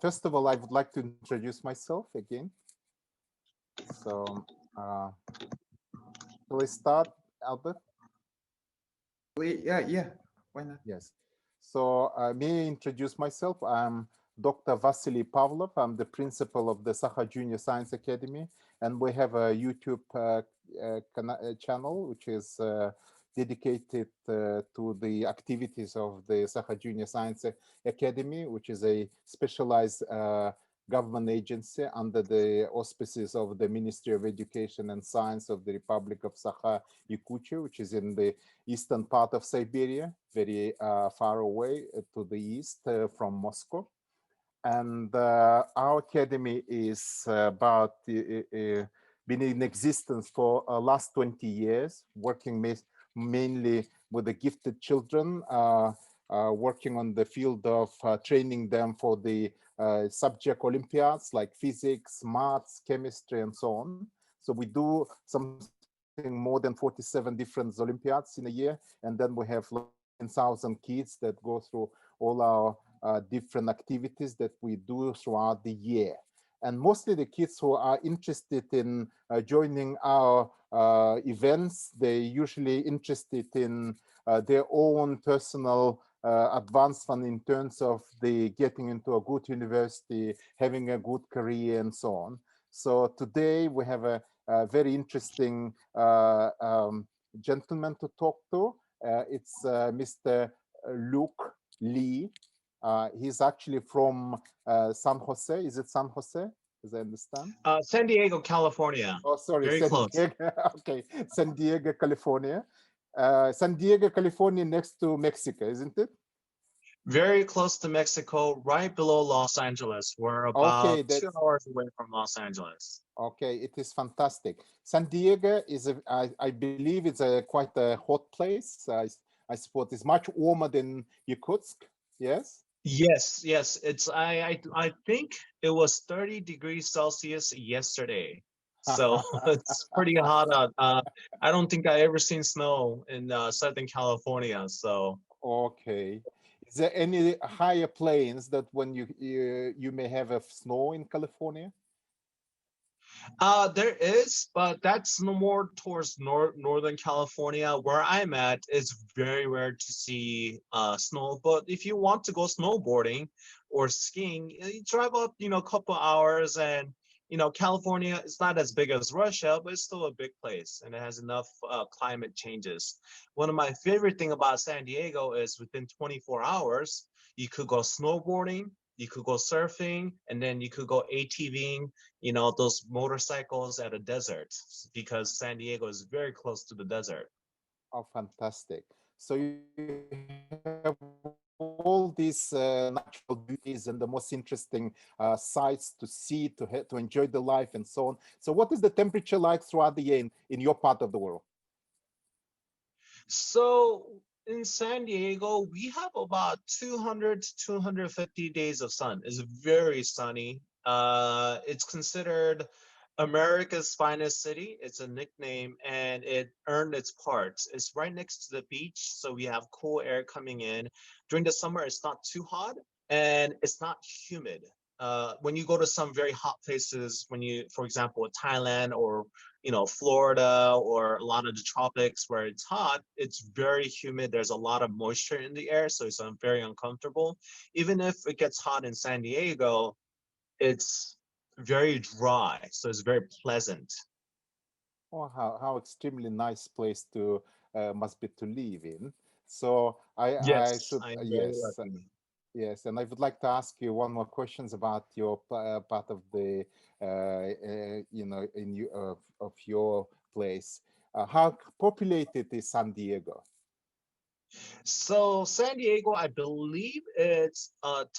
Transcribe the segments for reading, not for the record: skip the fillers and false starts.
First of all, I would like to introduce myself again. So, shall I start, Albert? Yeah. Why not? Yes. So, may I introduce myself? I'm Dr. Vasily Pavlov. I'm the principal of the Sakha Junior Science Academy, and we have a YouTube channel which is dedicated to the activities of the Sakha Junior Science Academy, which is a specialized government agency under the auspices of the Ministry of Education and Science of the Republic of Sakha-Yakutia, which is in the eastern part of Siberia, very far away to the east from Moscow. And our academy is about been in existence for last 20 years, working mainly with the gifted children, working on the field of training them for the subject Olympiads like physics, maths, chemistry, and so on. So we do something more than 47 different Olympiads in a year. And then we have 10,000 kids that go through all our different activities that we do throughout the year. And mostly the kids who are interested in joining our events, they're usually interested in their own personal advancement in terms of the getting into a good university, having a good career, and so on. So today we have a very interesting gentleman to talk to. It's Mr. Luc Li. He's actually from San Jose. Is it San Jose, as I understand? San Diego, California. Oh, sorry, very San close. Diego. Okay, San Diego, California. San Diego, California, next to Mexico, isn't it? Very close to Mexico, right below Los Angeles. We're about 2 hours away from Los Angeles. Okay, it is fantastic. San Diego is, I believe, it's quite a hot place. I suppose it's much warmer than Yakutsk. Yes. Yes. It's I think it was 30 degrees Celsius yesterday. So it's pretty hot out. I don't think I ever seen snow in Southern California. So okay. Is there any higher plains that when you may have a snow in California? There is, but that's no more towards Northern California. Where I'm at, it's very rare to see snow. But if you want to go snowboarding or skiing, you drive up, a couple hours, and California is not as big as Russia, but it's still a big place, and it has enough climate changes. One of my favorite thing about San Diego is within 24 hours, you could go snowboarding, you could go surfing, and then you could go ATVing, those motorcycles at a desert, because San Diego is very close to the desert. Oh, fantastic. So you have all these natural beauties and the most interesting sights to see, to enjoy the life and so on. So what is the temperature like throughout the year in your part of the world? So in San Diego, we have about 200 to 250 days of sun. It's very sunny. It's considered America's finest city. It's a nickname, and it earned its parts. It's right next to the beach, so we have cool air coming in. During the summer, it's not too hot, and it's not humid. When you go to some very hot places, for example, Thailand or Florida or a lot of the tropics where it's hot, it's very humid. There's a lot of moisture in the air, so it's very uncomfortable. Even if it gets hot in San Diego, it's very dry, so it's very pleasant. Oh, how extremely nice place to must be to live in. So Yes, I'm very lucky. Yes, and I would like to ask you one more questions about your part of the of your place. How populated is San Diego? So San Diego, I believe it's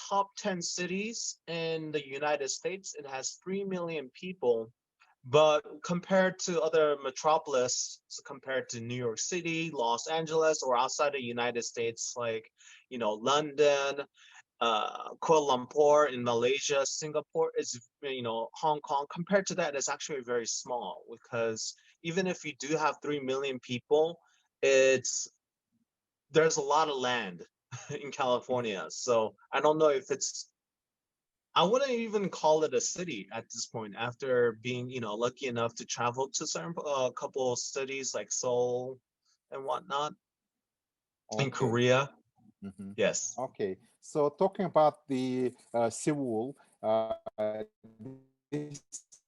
top 10 cities in the United States. It has 3 million people, but compared to other metropolis, compared to New York City, Los Angeles, or outside the United States, like London, Kuala Lumpur in Malaysia, Singapore, Hong Kong, compared to that, it's actually very small, because even if you do have 3 million people, there's a lot of land in California. So I don't know if it's I wouldn't even call it a city at this point after being, lucky enough to travel to certain couple of cities like Seoul and whatnot in Okay. Korea. Mhm. Yes. Okay. So talking about the Seoul, this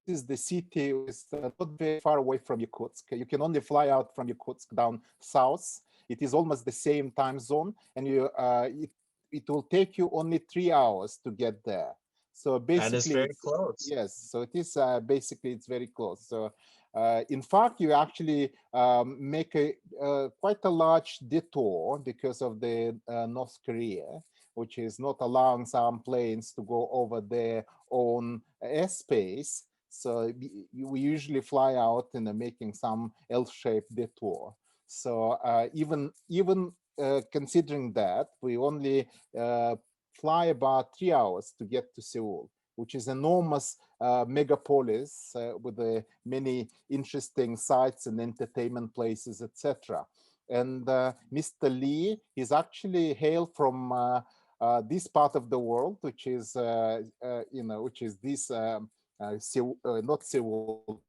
is the city is not very far away from Yakutsk. You can only fly out from Yakutsk down south. It is almost the same time zone, and it will take you only 3 hours to get there. So That is basically, very it's close. yes. So it is basically it's very close. So in fact, you actually make a quite a large detour because of the North Korea, which is not allowing some planes to go over their own airspace. So we usually fly out and making some L-shaped detour. So even considering that, we only fly about 3 hours to get to Seoul, which is enormous megapolis with many interesting sites and entertainment places, etc. And Mr. Lee is actually hailed from this part of the world, which is which is this Seoul, not Seoul,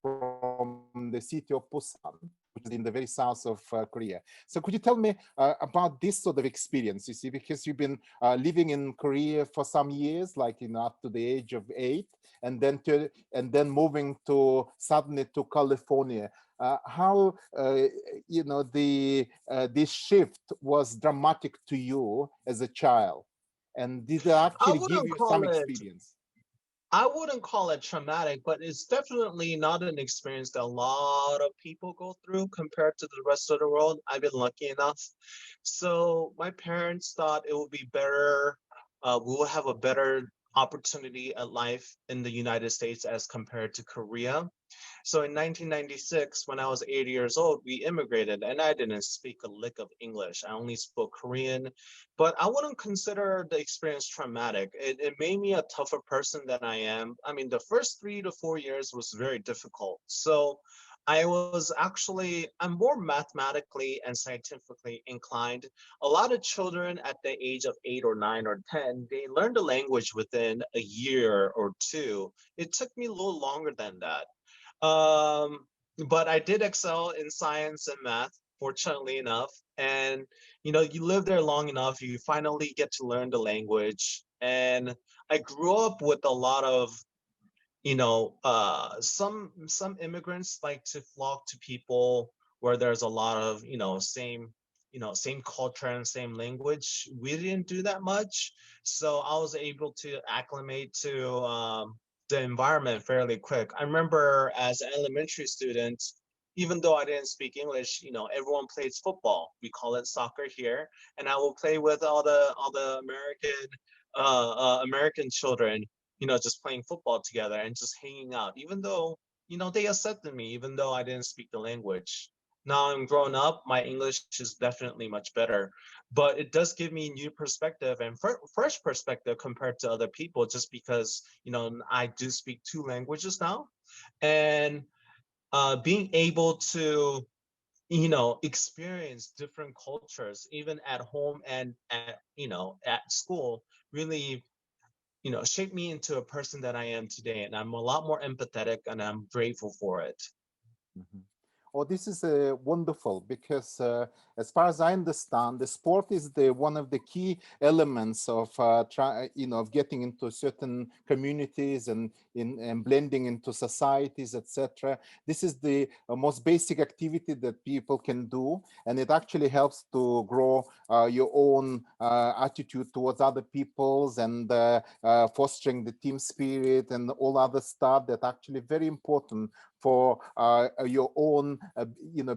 from the city of Busan, which is in the very south of Korea. So could you tell me about this sort of experience? You see, because you've been living in Korea for some years, like up to the age of 8, and then moving to suddenly to California. How this shift was dramatic to you as a child, and did it I actually give wouldn't you some call it experience? I wouldn't call it traumatic, but it's definitely not an experience that a lot of people go through compared to the rest of the world. I've been lucky enough. So my parents thought it would be better, we will have a better opportunity at life in the United States as compared to Korea. So in 1996, when I was 8 years old, we immigrated and I didn't speak a lick of English. I only spoke Korean, but I wouldn't consider the experience traumatic. It made me a tougher person than I am. I mean, the first 3 to 4 years was very difficult. So I'm more mathematically and scientifically inclined. A lot of children at the age of 8 or 9 or 10, they learn the language within a year or two. It took me a little longer than that. Um, but I did excel in science and math, fortunately enough. And you live there long enough, you finally get to learn the language. And I grew up with a lot of, some immigrants like to flock to people where there's a lot of, same culture and same language. We didn't do that much. So I was able to acclimate to the environment fairly quick. I remember as an elementary student, even though I didn't speak English, everyone plays football. We call it soccer here, and I will play with all the American children, just playing football together and just hanging out, even though, they accepted me, even though I didn't speak the language. Now I'm grown up, my English is definitely much better, but it does give me new perspective and fresh perspective compared to other people, just because, I do speak 2 languages now. And being able to, experience different cultures, even at home and at school, really shaped me into a person that I am today. And I'm a lot more empathetic and I'm grateful for it. Mhm. Oh, this is wonderful because, as far as I understand, the sport is the one of the key elements of of getting into certain communities and blending into societies, etc. This is the most basic activity that people can do, and it actually helps to grow your own attitude towards other peoples and fostering the team spirit and all other stuff that actually very important for your own,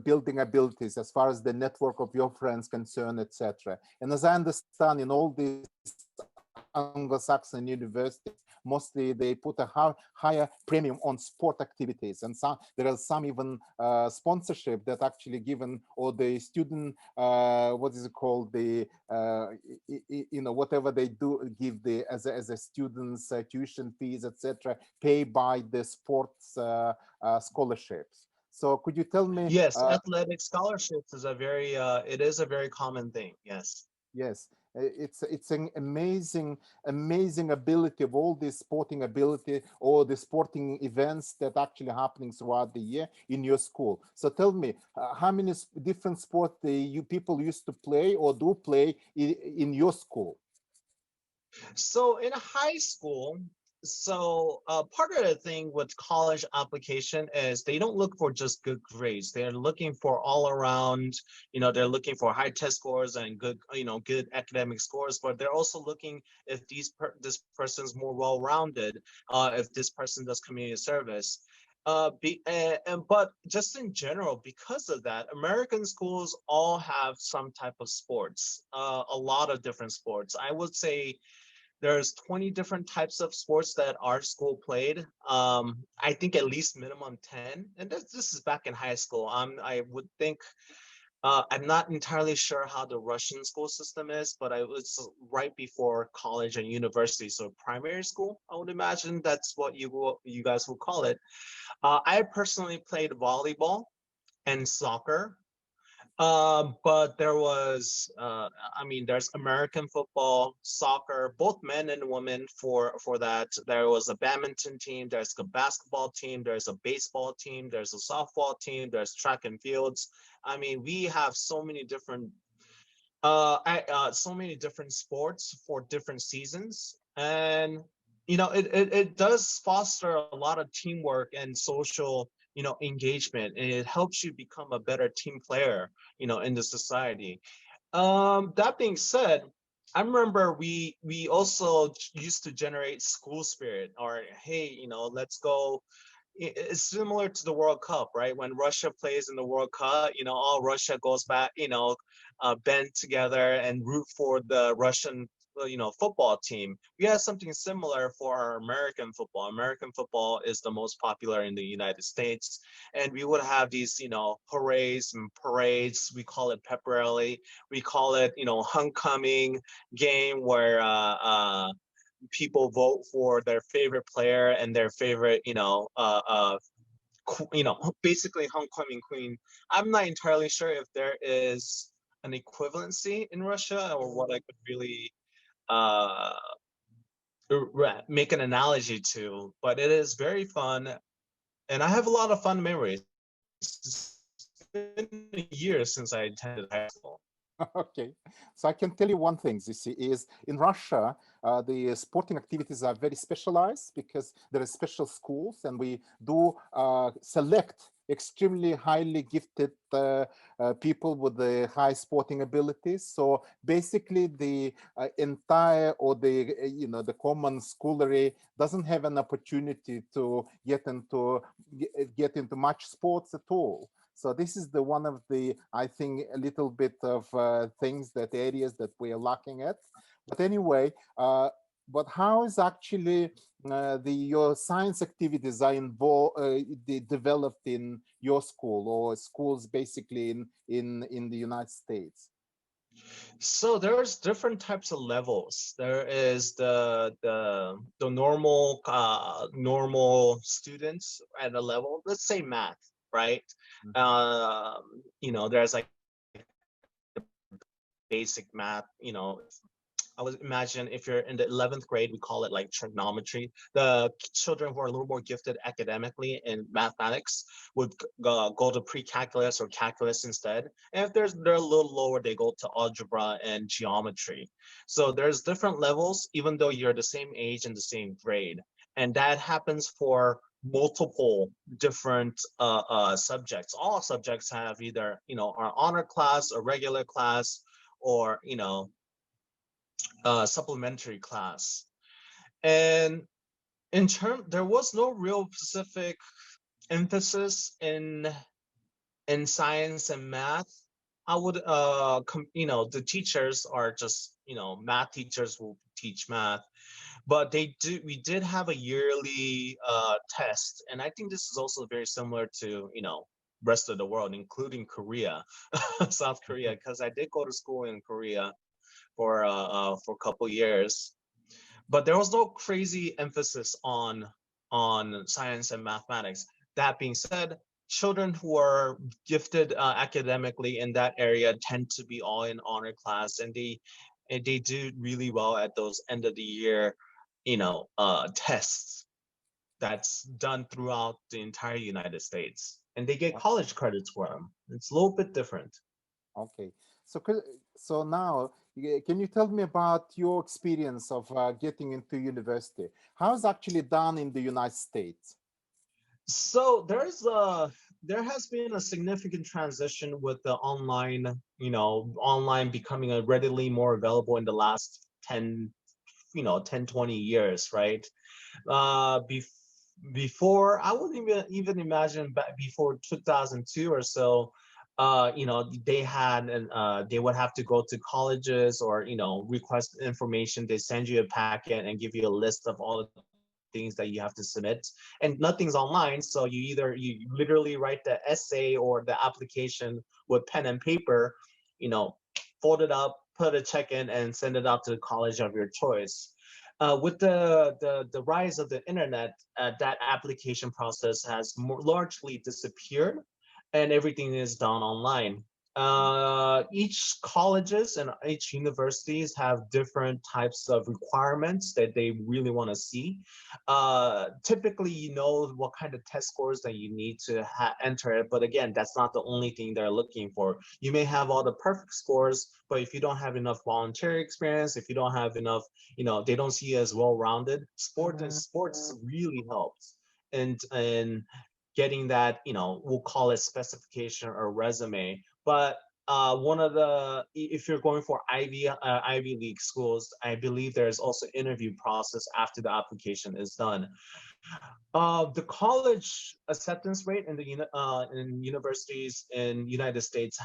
building abilities as far as the network of your friends concerned, etc. And as I understand, in all these Anglo-Saxon universities, mostly they put a higher premium on sport activities, and there are some even sponsorship that actually given, or the student, what is it called, the whatever they do give the as a students tuition fees, etc., paid by the sports scholarships. So could you tell me? Yes, athletic scholarships is it is a very common thing. Yes. Yes. It's an amazing ability of all this sporting ability or the sporting events that actually happening throughout the year in your school. So tell me, how many different sports you people used to play or do play in your school? So in high school, part of the thing with college application is they don't look for just good grades. They're looking for all around, they're looking for high test scores and good, good academic scores, but they're also looking if this person's more well-rounded, if this person does community service. But just in general, because of that, American schools all have some type of sports, a lot of different sports. I would say there's 20 different types of sports that our school played. I think at least minimum 10. And this is back in high school. I would think, I'm not entirely sure how the Russian school system is, but I was right before college and university. So primary school, I would imagine that's what you guys will call it. I personally played volleyball and soccer. But there was, there's American football, soccer, both men and women for that. There was a badminton team, there's a basketball team, there's a baseball team, there's a softball team, there's track and fields. I mean, we have so many different, sports for different seasons. And, it does foster a lot of teamwork and social engagement, and it helps you become a better team player in the society. That being said, I remember we also used to generate school spirit, or hey, let's go. It's similar to the World Cup, right? When Russia plays in the World Cup, all Russia goes back, band together and root for the Russian football team. We have something similar for our American football. American football is the most popular in the United States, and we would have these parades and parades. We call it pep rally. We call it homecoming game, where people vote for their favorite player and their favorite basically homecoming queen. I'm not entirely sure if there is an equivalency in Russia, or what I could really make an analogy to, but it is very fun, and I have a lot of fun memories. It's been a year since I attended high school. Okay, so I can tell you one thing, this is in Russia, the sporting activities are very specialized because there are special schools, and we do select extremely highly gifted people with the high sporting abilities. So basically the entire, or the the common schoolery doesn't have an opportunity to get into much sports at all. So this is the one of the, I think, a little bit of things, that areas that we are lacking at. But anyway, but how is actually your science activities are involved, developed in your school, or schools basically in the United States? So there's different types of levels. There is the normal students at a level, let's say math, right? There's like basic math, I would imagine if you're in the 11th grade, we call it like trigonometry. The children who are a little more gifted academically in mathematics would go to pre-calculus or calculus instead. And if they're a little lower, they go to algebra and geometry. So there's different levels, even though you're the same age and the same grade. And that happens for multiple different subjects. All subjects have either, our honor class, a regular class, or, supplementary class. And there was no real specific emphasis in science and math. I would the teachers are just math teachers will teach math, but we did have a yearly test, and I think this is also very similar to rest of the world, including Korea, South Korea, because I did go to school in Korea for a couple years, but there was no crazy emphasis on science and mathematics. That being said, children who are gifted academically in that area tend to be all in honor class, and and they do really well at those end of the year, tests that's done throughout the entire United States, and they get college credits for them. It's a little bit different. Okay, so now can you tell me about your experience of getting into university? How is actually done in the United States? So there has been a significant transition with the online, online becoming a readily more available in the last 10, 20 years, right? Uh, bef- Before, I wouldn't even imagine back before 2002 or so, they would have to go to colleges or, request information. They send you a packet and give you a list of all the things that you have to submit, and nothing's online. So you literally write the essay or the application with pen and paper, fold it up, put a check in, and send it out to the college of your choice. With the rise of the internet, that application process has largely disappeared, and everything is done online. Each colleges and each universities have different types of requirements that they really want to see. Typically, what kind of test scores that you need to enter it, but again, that's not the only thing they're looking for. You may have all the perfect scores, but if you don't have enough voluntary experience, if you don't have enough, they don't see you as well-rounded. Sports really helps, and getting that, we'll call it specification or resume. But one of the, if you're going for Ivy League schools, I believe there's also interview process after the application is done. The college acceptance rate in universities in United States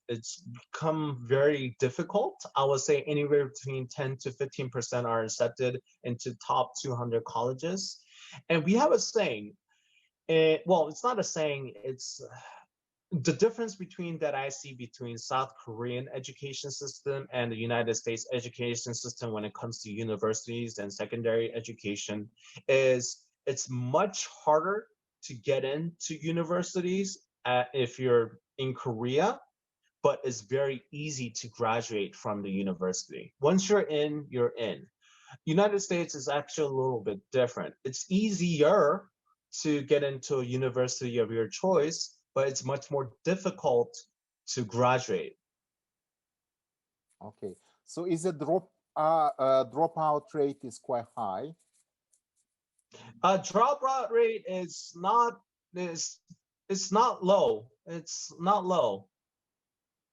it's become very difficult. I would say anywhere between 10 to 15% are accepted into top 200 colleges, and we have a saying. Well, it's not a saying. It's the difference between that I see between South Korean education system and the United States education system when it comes to universities and secondary education is it's much harder to get into universities if you're in Korea, but it's very easy to graduate from the university. Once you're in, you're in. United States is actually a little bit different. It's easier to get into a university of your choice, but it's much more difficult to graduate. Okay, so is the dropout rate is quite high? Dropout rate is not it's not low. It's not low.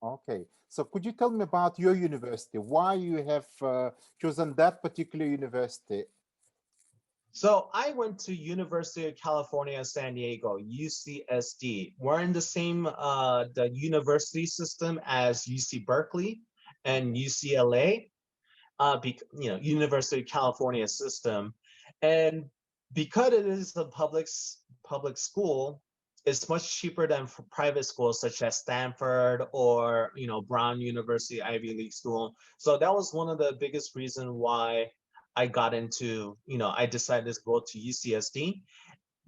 Okay, so could you tell me about your university? Why you have chosen that particular university? So I went to University of California, San Diego, UCSD. We're in the same the university system as UC Berkeley and UCLA, University of California system. And because it is a public school, it's much cheaper than for private schools such as Stanford or Brown University Ivy League school. So that was one of the biggest reasons why I got into, I decided to go to UCSD,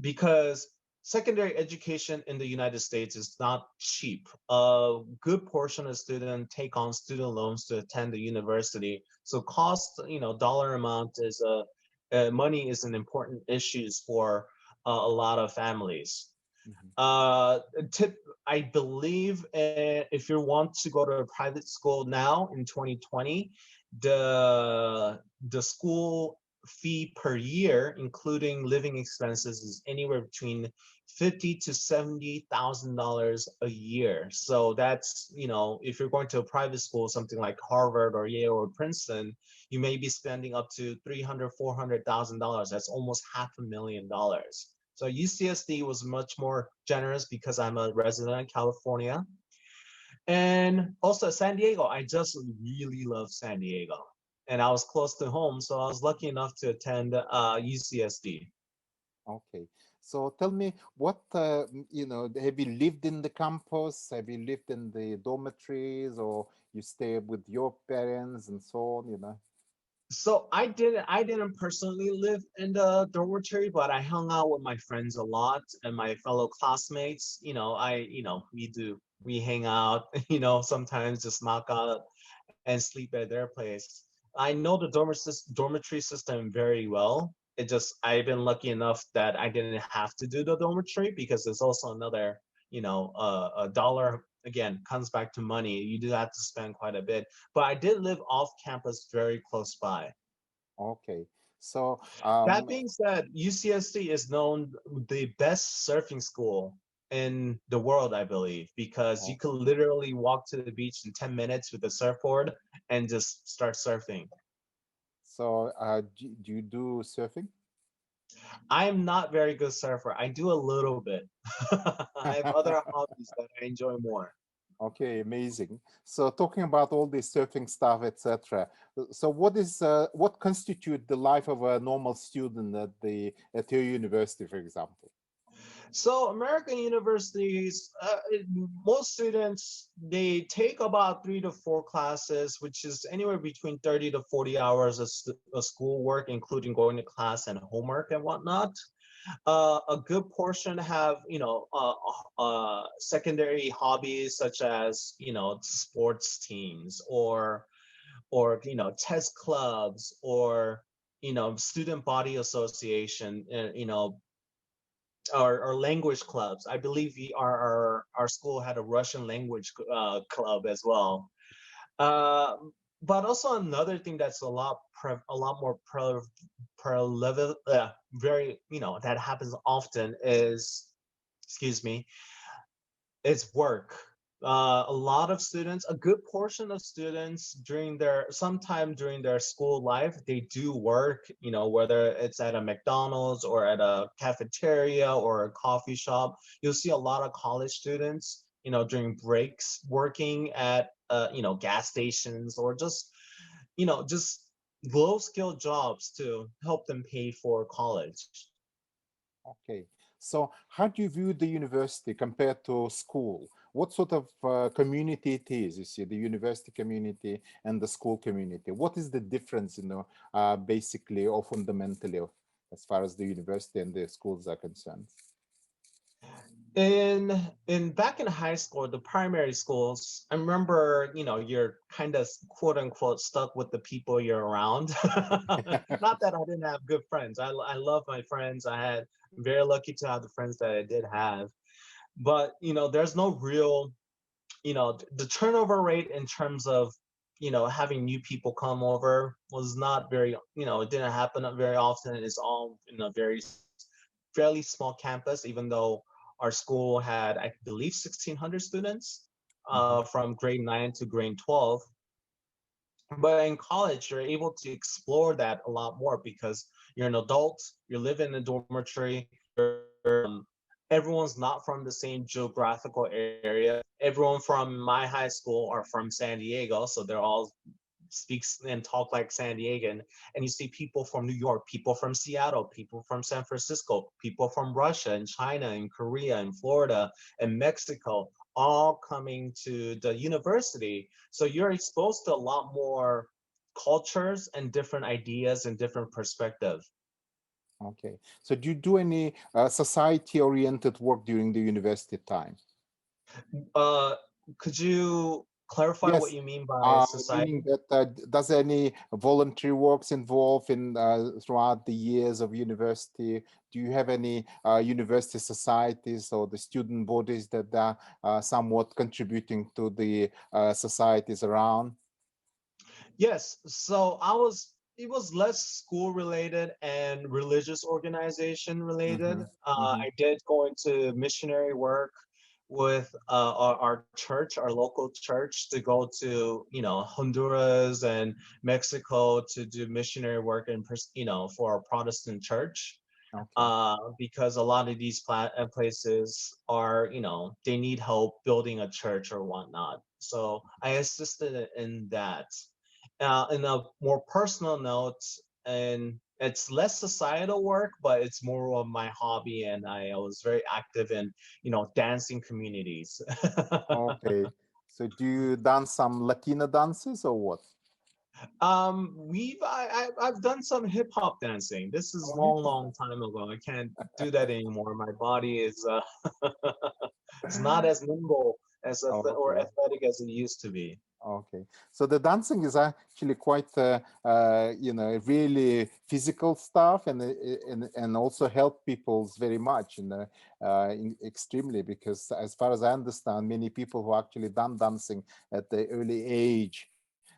because secondary education in the United States is not cheap. A good portion of students take on student loans to attend the university. So cost, dollar amount is money is an important issue for a lot of families. I believe if you want to go to a private school now in 2020, the school fee per year, including living expenses, is anywhere between $50,000 to $70,000 a year. So that's, if you're going to a private school, something like Harvard or Yale or Princeton, you may be spending up to $300,000, $400,000. That's almost $500,000. So UCSD was much more generous because I'm a resident in California. And also San Diego, I just really love San Diego. And I was close to home, so I was lucky enough to attend UCSD. Okay, so tell me what, have you lived in the campus? Have you lived in the dormitories, or you stay with your parents and so on, So I didn't personally live in the dormitory, but I hung out with my friends a lot and my fellow classmates. We hang out, sometimes just knock out and sleep at their place. I know the dormitory system very well. It just, I've been lucky enough that I didn't have to do the dormitory, because there's also another, a dollar, again, comes back to money. You do have to spend quite a bit. But I did live off campus very close by. Okay. So, That being said, UCSD is known the best surfing school in the world, I believe, because you could literally walk to the beach in 10 minutes with a surfboard and just start surfing. so do you do surfing? I am not very good surfer. I do a little bit. I have other hobbies that I enjoy more. Okay, amazing. So talking about all this surfing stuff, etc. So what constitute the life of a normal student at your university, for example? So American universities, most students, they take about 3 to 4 classes, which is anywhere between 30 to 40 hours of schoolwork, including going to class and homework and whatnot. A good portion have, secondary hobbies such as, sports teams or test clubs or, student body association, or language clubs. I believe our school had a Russian language club as well. Uh, but also another thing that's a lot more level, very, that happens often is, excuse me, it's work. A lot of students, a good portion of students sometime during their school life, they do work, whether it's at a McDonald's or at a cafeteria or a coffee shop. You'll see a lot of college students, during breaks working at, gas stations or just low skill jobs to help them pay for college. Okay. So how do you view the university compared to school? What sort of community it is? You see, the university community and the school community. What is the difference, basically or fundamentally, as far as the university and the schools are concerned? In back in high school, the primary schools, I remember, you're kind of quote unquote stuck with the people you're around. Not that I didn't have good friends. I love my friends. I had very lucky to have the friends that I did have. But, there's no real, the turnover rate in terms of, having new people come over was not very, it didn't happen very often. It's all in a very fairly small campus, even though our school had, I believe, 1,600 students from grade 9 to grade 12. But in college, you're able to explore that a lot more because you're an adult, you live in a dormitory, everyone's not from the same geographical area. Everyone from my high school are from San Diego, so they're all speaks and talk like San Diegan, and you see people from New York, people from Seattle, people from San Francisco, people from Russia and China and Korea and Florida and Mexico, all coming to the university. So you're exposed to a lot more cultures and different ideas and different perspectives. Okay. So do you do any society-oriented work during the university time? Could you clarify what Yes, you mean by society? meaning that does any voluntary works involve in throughout the years of university? Do you have any university societies or the student bodies that are somewhat contributing to the societies around? Yes, so it was less school related and religious organization related. Mm-hmm. Mm-hmm. I did go into missionary work with our church, our local church, to go to, Honduras and Mexico to do missionary work and, for a Protestant church. Okay. Because a lot of these places are, they need help building a church or whatnot. So I assisted in that. In a more personal note, and it's less societal work, but it's more of my hobby, and I was very active in, dancing communities. Okay. So do you dance some Latina dances or what? I've done some hip hop dancing. This is Oh, hip long, hop long dance. time ago. I can't do that anymore. My body is it's not as nimble as or Okay. athletic as it used to be. Okay, so the dancing is actually quite, you know, really physical stuff, and also help people's very much, you know, extremely, because as far as I understand, many people who actually done dancing at the early age,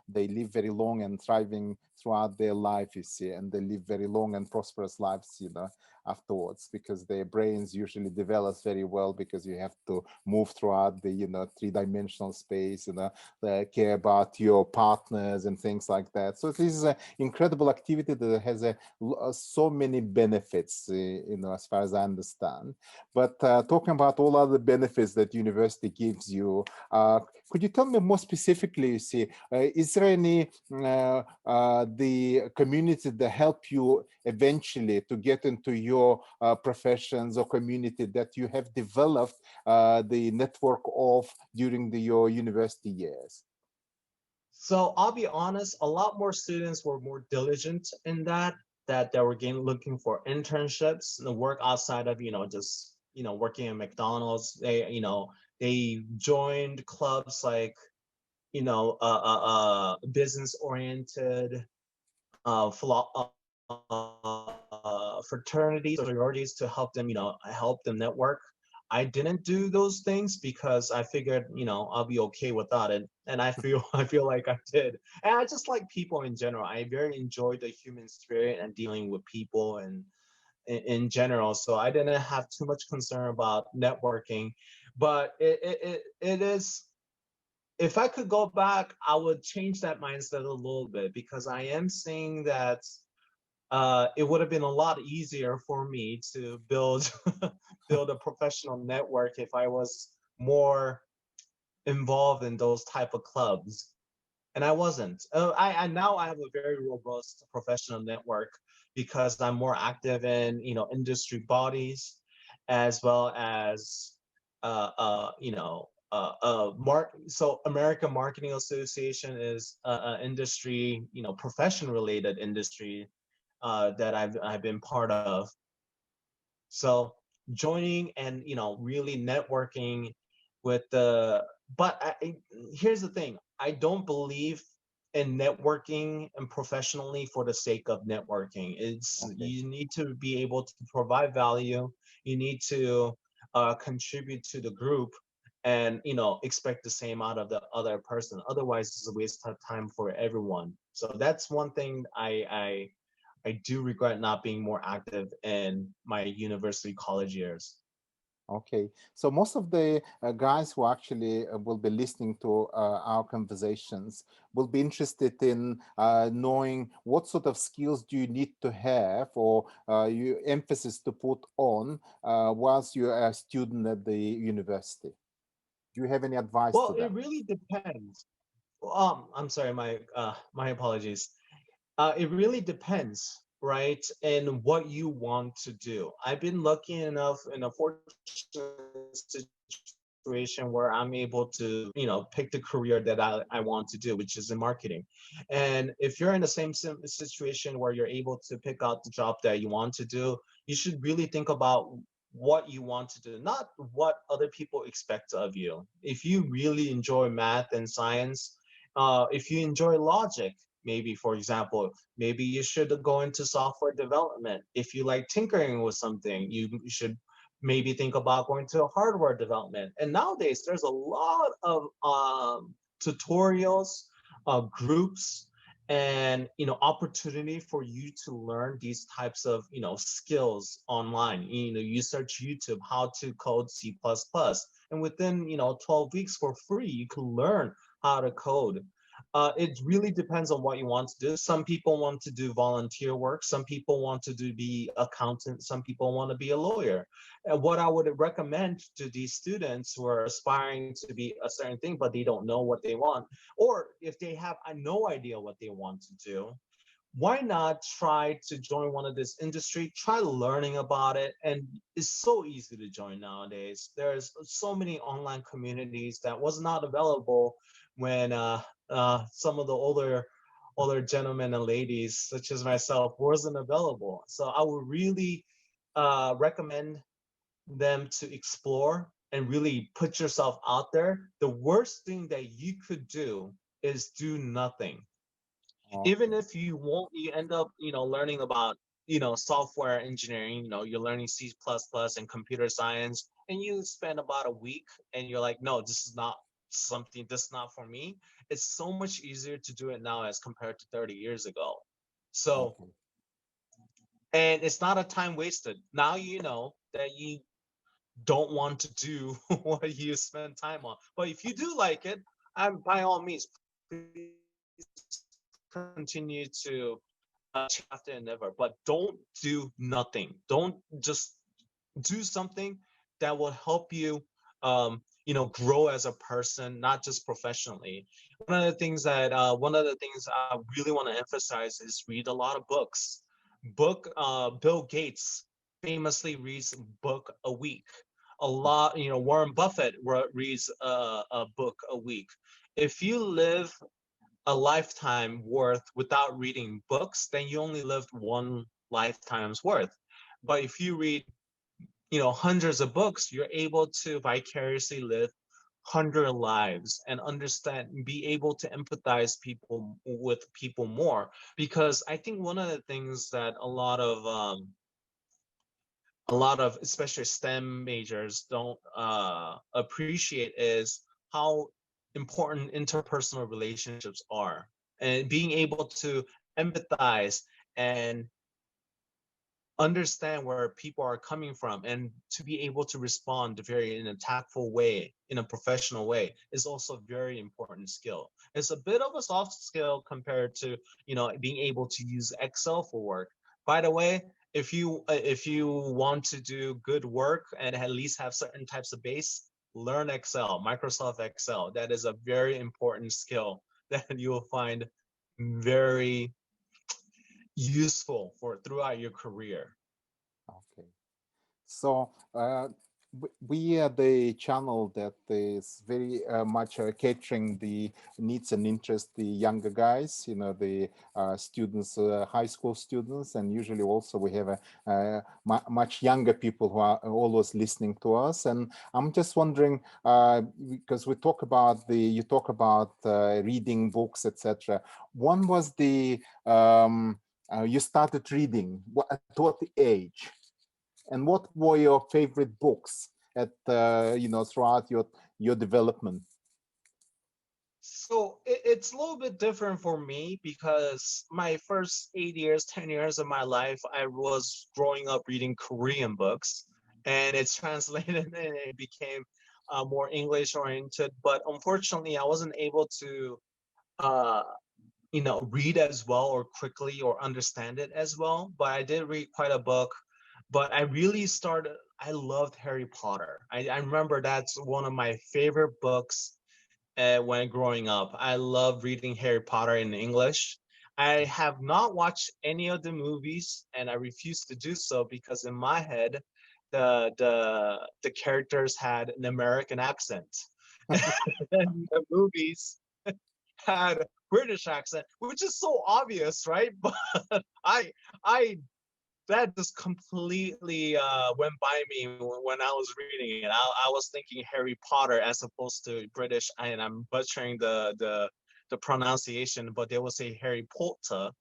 they live very long and thriving throughout their life, you see, and they live very long and prosperous lives, you know, afterwards, because their brains usually develops very well, because you have to move throughout the, you know, three-dimensional space, you know, care about your partners and things like that. So this is an incredible activity that has so many benefits, you know, as far as I understand. But talking about all other benefits that university gives you, could you tell me more specifically, you see, is there any the community that help you eventually to get into your professions or community that you have developed the network of during your university years? So I'll be honest, a lot more students were more diligent in that they were looking for internships and the work outside of, you know, just, you know, working at McDonald's. They, you know, they joined clubs like, you know, business oriented, fraternities or sororities to help them, you know, help them network. I didn't do those things because I figured, you know, I'll be okay without it. And I feel I feel like I did. And I just like people in general. I very enjoyed the human spirit and dealing with people and in general. So I didn't have too much concern about networking. But it is, if I could go back, I would change that mindset a little bit, because I am seeing that it would have been a lot easier for me to build build a professional network if I was more involved in those type of clubs, and I wasn't. I now I have a very robust professional network because I'm more active in, you know, industry bodies, as well as you know, so American Marketing Association is a industry, you know, profession related industry that I've been part of. So joining and, you know, really networking with the, but here's the thing, I don't believe in networking and professionally for the sake of networking. It's, Okay. you need to be able to provide value. You need to contribute to the group, and, you know, expect the same out of the other person. Otherwise, it's a waste of time for everyone. So that's one thing I do regret not being more active in my university college years. Okay, so most of the guys who actually will be listening to our conversations will be interested in knowing what sort of skills do you need to have, or you emphasis to put on whilst you're a student at the university. Do you have any advice to Well, it them? really depends. I'm sorry, my apologies. It really depends, right, and what you want to do. I've been lucky enough in a fortunate situation where I'm able to, you know, pick the career that I want to do, which is in marketing. And if you're in the same situation where you're able to pick out the job that you want to do, you should really think about what you want to do, not what other people expect of you. If you really enjoy math and science, if you enjoy logic, maybe, for example, maybe you should go into software development. If you like tinkering with something, you should maybe think about going to hardware development. And nowadays, there's a lot of tutorials, groups, and, you know, opportunity for you to learn these types of, you know, skills online. You know, you search YouTube how to code C++, and within, you know, 12 weeks for free, you can learn how to code. It really depends on what you want to do. Some people want to do volunteer work. Some people want to be accountant. Some people want to be a lawyer. And what I would recommend to these students who are aspiring to be a certain thing, but they don't know what they want, or if they have no idea what they want to do, why not try to join one of this industry, try learning about it. And it's so easy to join nowadays. There's so many online communities that was not available when some of the older gentlemen and ladies such as myself wasn't available. So I would really recommend them to explore and really put yourself out there. The worst thing that you could do is do nothing. Even Okay. if you won't, you end up, learning about, software engineering, you're learning C++ and computer science, and you spend about a week and you're like, no, this is not something, this is not for me. It's so much easier to do it now as compared to 30 years ago. So, Okay. and it's not a time wasted. Now you know that you don't want to do what you spend time on. But if you do like it, by all means, please continue to chase after endeavor, but don't do nothing. Don't just do something that will help you, grow as a person, not just professionally. One of the things I really want to emphasize is read a lot of books. Bill Gates famously reads a book a week. A lot, Warren Buffett reads a book a week. If you live a lifetime worth without reading books, then you only lived one lifetime's worth. But if you read, hundreds of books, you're able to vicariously live 100 lives and understand, be able to empathize people with people more. Because I think one of the things that a lot of especially STEM majors don't appreciate is how important interpersonal relationships are, and being able to empathize and understand where people are coming from and to be able to respond very in a tactful way, in a professional way, is also a very important skill. It's a bit of a soft skill compared to, being able to use Excel for work. By the way, if you want to do good work and at least have certain types of base, learn Excel, Microsoft Excel. That is a very important skill that you will find very useful for throughout your career. Okay. So we are the channel that is very much catering the needs and interests the younger guys, the students, high school students, and usually also we have much younger people who are always listening to us. And I'm just wondering, because you talk about reading books, etc. When was the you started reading? At what age? And what were your favorite books at throughout your development? So it's a little bit different for me because my first 8 years, 10 years of my life, I was growing up reading Korean books, and it's translated and it became more English oriented. But unfortunately, I wasn't able to, uh, read as well or quickly or understand it as well. But I did read quite a book. But I loved Harry Potter. I remember that's one of my favorite books when growing up. I love reading Harry Potter in English. I have not watched any of the movies, and I refuse to do so because in my head, the characters had an American accent, and the movies had British accent, which is so obvious, right? But I that just completely went by me when I was reading it. I was thinking Harry Potter as opposed to British, and I'm butchering the pronunciation, but they will say Harry Potter,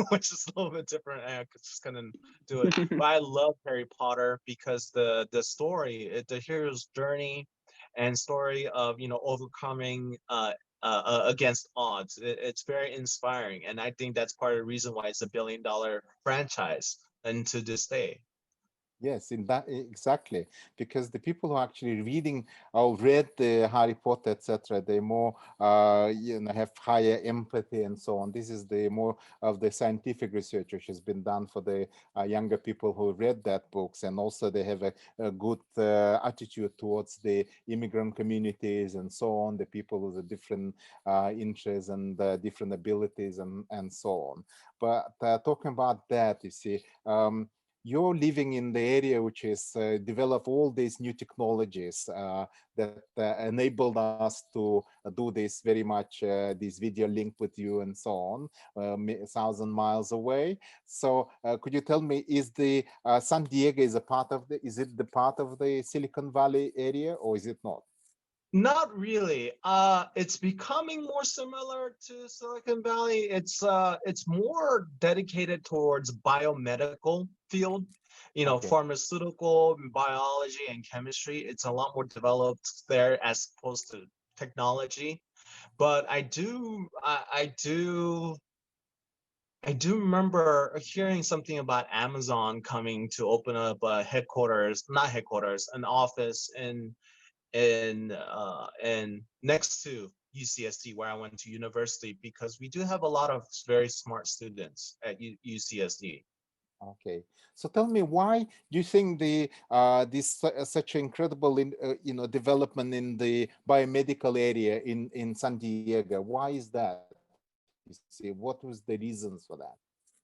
which is a little bit different. I just couldn't do it. But I love Harry Potter because the story, the hero's journey, and story of overcoming against odds. It's very inspiring, and I think that's part of the reason why it's $1 billion franchise and to this day. Yes, in that exactly, because the people who are actually reading or read the Harry Potter, etc., they more have higher empathy and so on. This is the more of the scientific research which has been done for the younger people who read that books, and also they have a good attitude towards the immigrant communities and so on, the people with the different interests and different abilities and so on. But talking about that, you see. You're living in the area which is develop all these new technologies that enabled us to do this very much, this video link with you and so on, 1,000 miles away. So could you tell me, is the San Diego is it the part of the Silicon Valley area, or is it not? Not really. It's becoming more similar to Silicon Valley. It's more dedicated towards biomedical field, you know, Okay. pharmaceutical, biology, and chemistry. It's a lot more developed there as opposed to technology. But I do remember hearing something about Amazon coming to open up a headquarters, not headquarters, an office in next to UCSD where I went to university, because we do have a lot of very smart students at UCSD. Okay. So tell me, why do you think such incredible development in the biomedical area in San Diego? Why is that? You see, what was the reasons for that?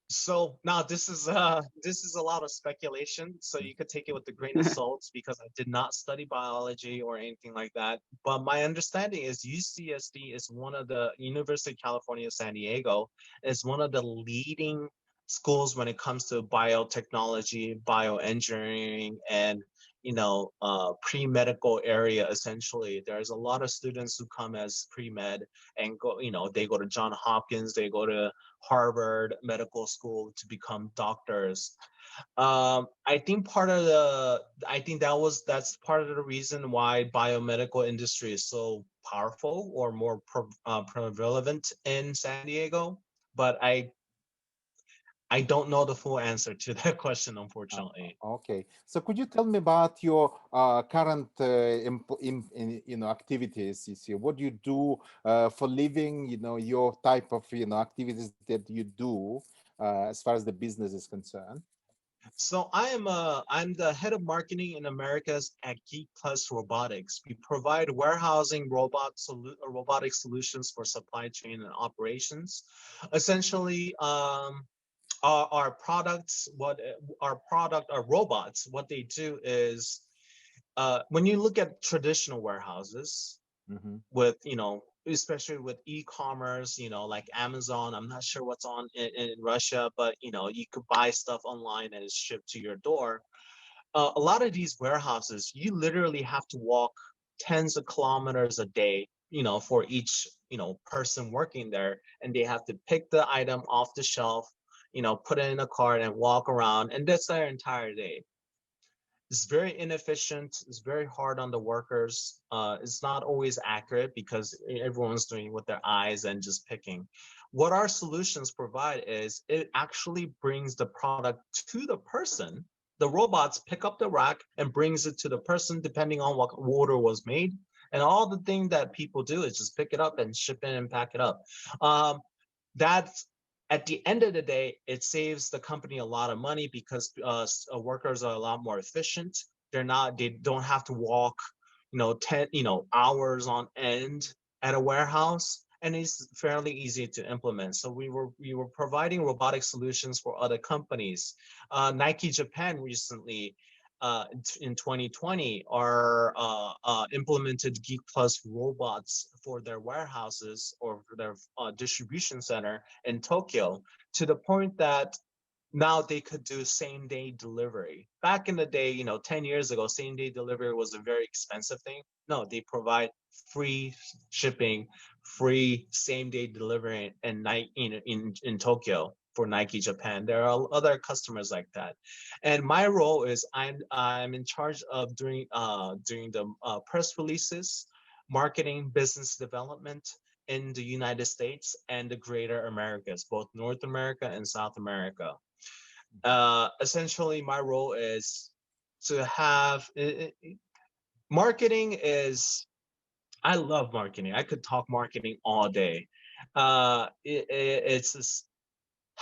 So now this is a lot of speculation, so you could take it with a grain of salt, because I did not study biology or anything like that. But my understanding is UCSD is one of the University of California, San Diego is one of the leading schools when it comes to biotechnology, bioengineering, and pre-medical area. Essentially, there's a lot of students who come as pre-med and go, they go to John Hopkins, they go to Harvard Medical School to become doctors. I think I think that's part of the reason why biomedical industry is so powerful or more prevalent in San Diego. But I don't know the full answer to that question, unfortunately. Okay. So could you tell me about your current activities? You see, what do you do for living? Your type of activities that you do as far as the business is concerned. So I'm the head of marketing in Americas at Geek Plus Robotics. We provide warehousing robotic solutions for supply chain and operations. Essentially, our products, our robots, what they do is, when you look at traditional warehouses, with especially with e-commerce, like Amazon. I'm not sure what's on in Russia, but you could buy stuff online and it's shipped to your door. A lot of these warehouses, you literally have to walk tens of kilometers a day, for each person working there, and they have to pick the item off the shelf, put it in a cart and walk around, and that's their entire day. It's very inefficient. It's very hard on the workers. It's not always accurate because everyone's doing with their eyes and just picking. What our solutions provide is it actually brings the product to the person. The robots pick up the rack and brings it to the person depending on what order was made. And all the thing that people do is just pick it up and ship it and pack it up. That's At the end of the day, it saves the company a lot of money because workers are a lot more efficient. They don't have to walk, 10, hours on end at a warehouse, and it's fairly easy to implement. So we were providing robotic solutions for other companies. Nike Japan recently, in 2020, implemented Geek Plus robots for their warehouses or for their distribution center in Tokyo, to the point that now they could do same day delivery. Back in the day, 10 years ago, same day delivery was a very expensive thing. No, they provide free shipping, free same day delivery in Tokyo for Nike Japan. There are other customers like that. And my role is I'm in charge of doing the press releases, marketing, business development in the United States and the greater Americas, both North America and South America. Essentially, my role is to have marketing is, I love marketing. I could talk marketing all day. It's just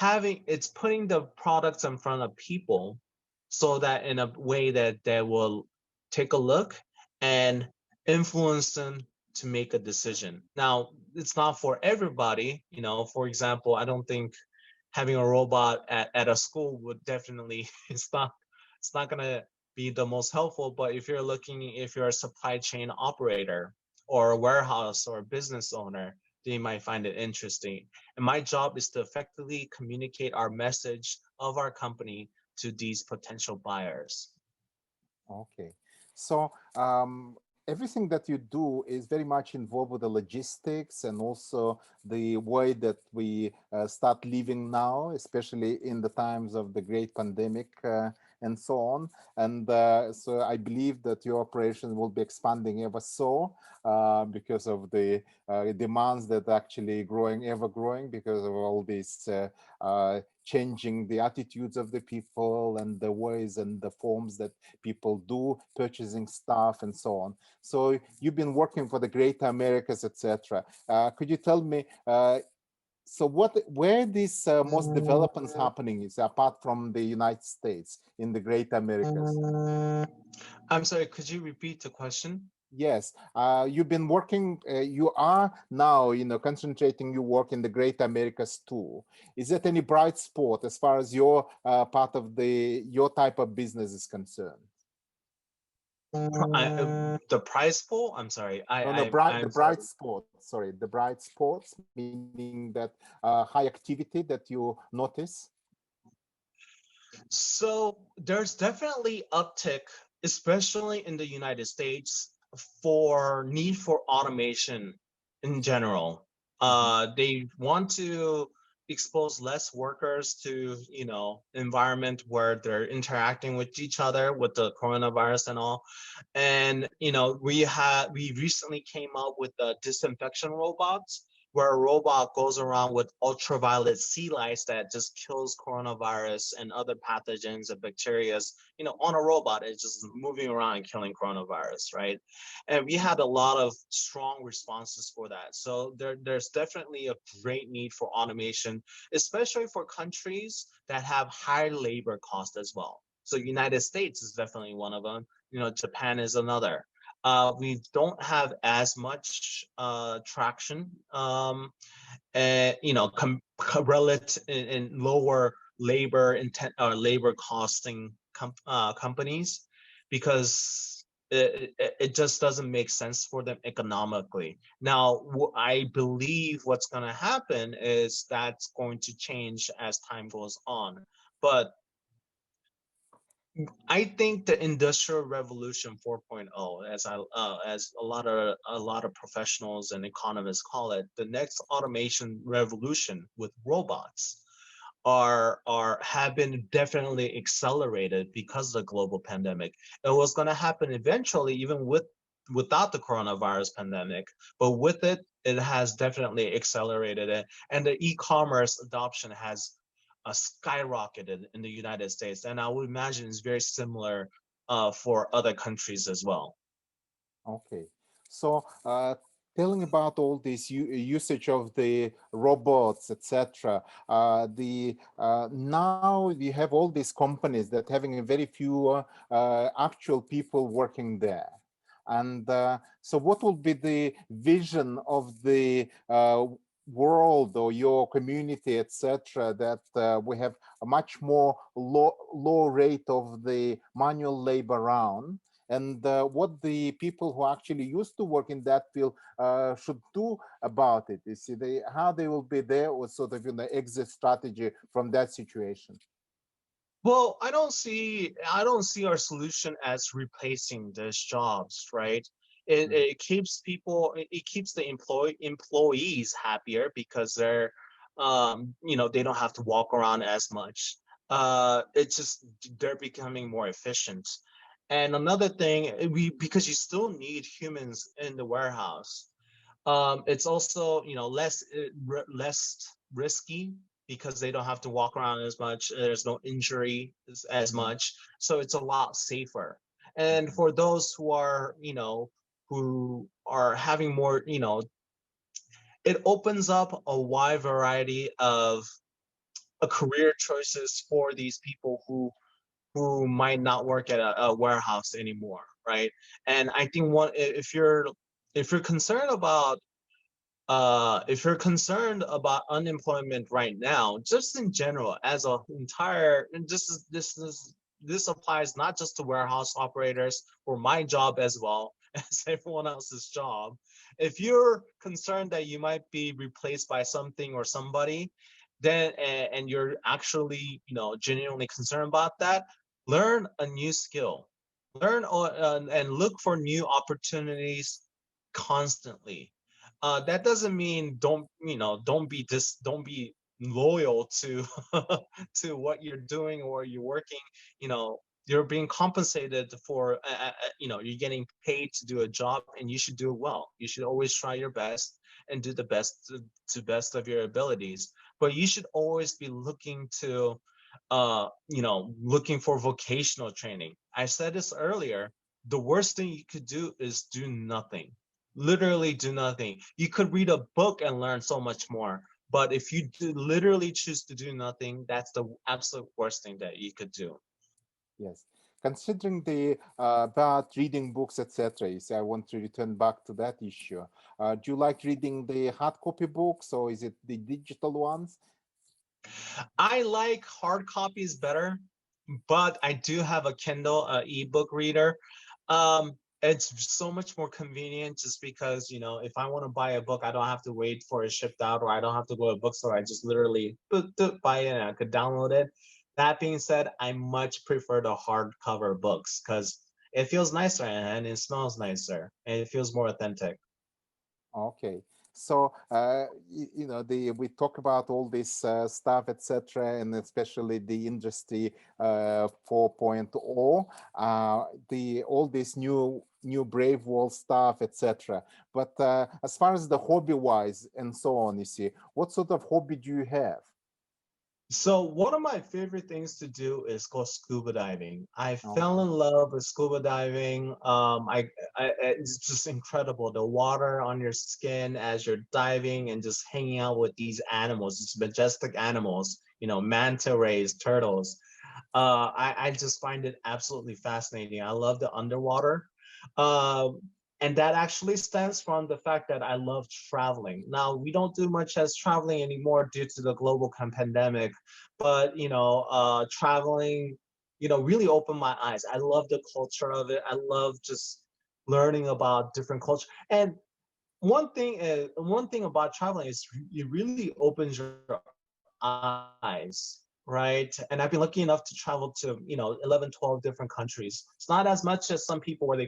it's putting the products in front of people so that in a way that they will take a look and influence them to make a decision. Now, it's not for everybody. For example, I don't think having a robot at a school would definitely, it's not going to be the most helpful. But if you're a supply chain operator or a warehouse or a business owner, they might find it interesting. And my job is to effectively communicate our message of our company to these potential buyers. Okay. So everything that you do is very much involved with the logistics and also the way that we start living now, especially in the times of the great pandemic and so on. And so I believe that your operation will be expanding ever so because of the demands that actually growing, ever growing because of all these changing the attitudes of the people and the ways and the forms that people do purchasing stuff and so on. So you've been working for the Great Americas, etc. Could you tell me, so where these most developments happening is apart from the United States in the Great Americas? I'm sorry, could you repeat the question? Yes, you've been working, you are now, concentrating your work in the Great Americas too. Is there any bright spot as far as your part of your type of business is concerned? The prize pool? I'm sorry. No, I'm the sorry. bright spots, sorry, the bright spots, meaning that high activity that you notice? So there's definitely uptick, especially in the United States, for need for automation in general. They want to expose less workers to, environment where they're interacting with each other with the coronavirus and all. And we recently came up with the disinfection robots, where a robot goes around with ultraviolet sea lights that just kills coronavirus and other pathogens and bacteria, on a robot. It's just moving around and killing coronavirus, right? And we had a lot of strong responses for that. So there's definitely a great need for automation, especially for countries that have high labor costs as well. So United States is definitely one of them. Japan is another. We don't have as much traction, and relative in lower labor costing companies, because it just doesn't make sense for them economically. Now, I believe what's going to happen is that's going to change as time goes on, but I think the Industrial Revolution 4.0, as a lot of professionals and economists call it, the next automation revolution with robots have been definitely accelerated because of the global pandemic. It was going to happen eventually, even without the coronavirus pandemic, but with it, it has definitely accelerated it, and the e-commerce adoption has skyrocketed in the United States, and I would imagine it's very similar for other countries as well. Okay, so telling about all this usage of the robots, etc. Now we have all these companies that having a very few actual people working there. And so what will be the vision of the world or your community, etc., that we have a much more low rate of the manual labor around, and what the people who actually used to work in that field should do about it? You see, how they will be there, or sort of exit strategy from that situation? Well, I don't see our solution as replacing those jobs, right? It keeps it keeps the employees happier because they're they don't have to walk around as much. It's just they're becoming more efficient. And another thing, because you still need humans in the warehouse. It's also less risky because they don't have to walk around as much. There's no injury as much, so it's a lot safer. And for those who are having more, it opens up a wide variety of career choices for these people who might not work at a warehouse anymore, right? And I think if you're concerned about unemployment right now, just in general, as a entire, and this applies not just to warehouse operators, or my job as well as everyone else's job. If you're concerned that you might be replaced by something or somebody, then and you're actually genuinely concerned about that, learn a new skill. Learn and look for new opportunities constantly. That doesn't mean don't be loyal to to what you're doing or you're working. You know, you're being compensated for you're getting paid to do a job, and you should do it well. You should always try your best and do the best to best of your abilities. But you should always be looking to looking for vocational training. I said this earlier. The worst thing you could do is do nothing. Literally do nothing. You could read a book and learn so much more. But if you literally choose to do nothing, that's the absolute worst thing that you could do. Yes. Considering the about reading books, etc., you see, I want to return back to that issue. Do you like reading the hard copy books, or is it the digital ones? I like hard copies better, but I do have a Kindle ebook reader. It's so much more convenient just because, if I want to buy a book, I don't have to wait for it shipped out, or I don't have to go to a bookstore. I just literally buy it and I could download it. That being said, I much prefer the hardcover books because it feels nicer and it smells nicer and it feels more authentic. Okay. So, we talk about all this stuff, etc., and especially the industry 4.0, the all this new brave world stuff, etc. But as far as the hobby wise and so on, you see, what sort of hobby do you have? So one of my favorite things to do is go scuba diving. I fell Okay. in love with scuba diving. It's just incredible. The water on your skin as you're diving and just hanging out with these animals, these majestic animals, manta rays, turtles. I just find it absolutely fascinating. I love the underwater. Um, and that actually stems from the fact that I love traveling. Now, we don't do much as traveling anymore due to the global pandemic, but traveling, really opened my eyes. I love the culture of it. I love just learning about different culture. And one thing about traveling is it really opens your eyes, right? And I've been lucky enough to travel to 11, 12 different countries. It's not as much as some people where they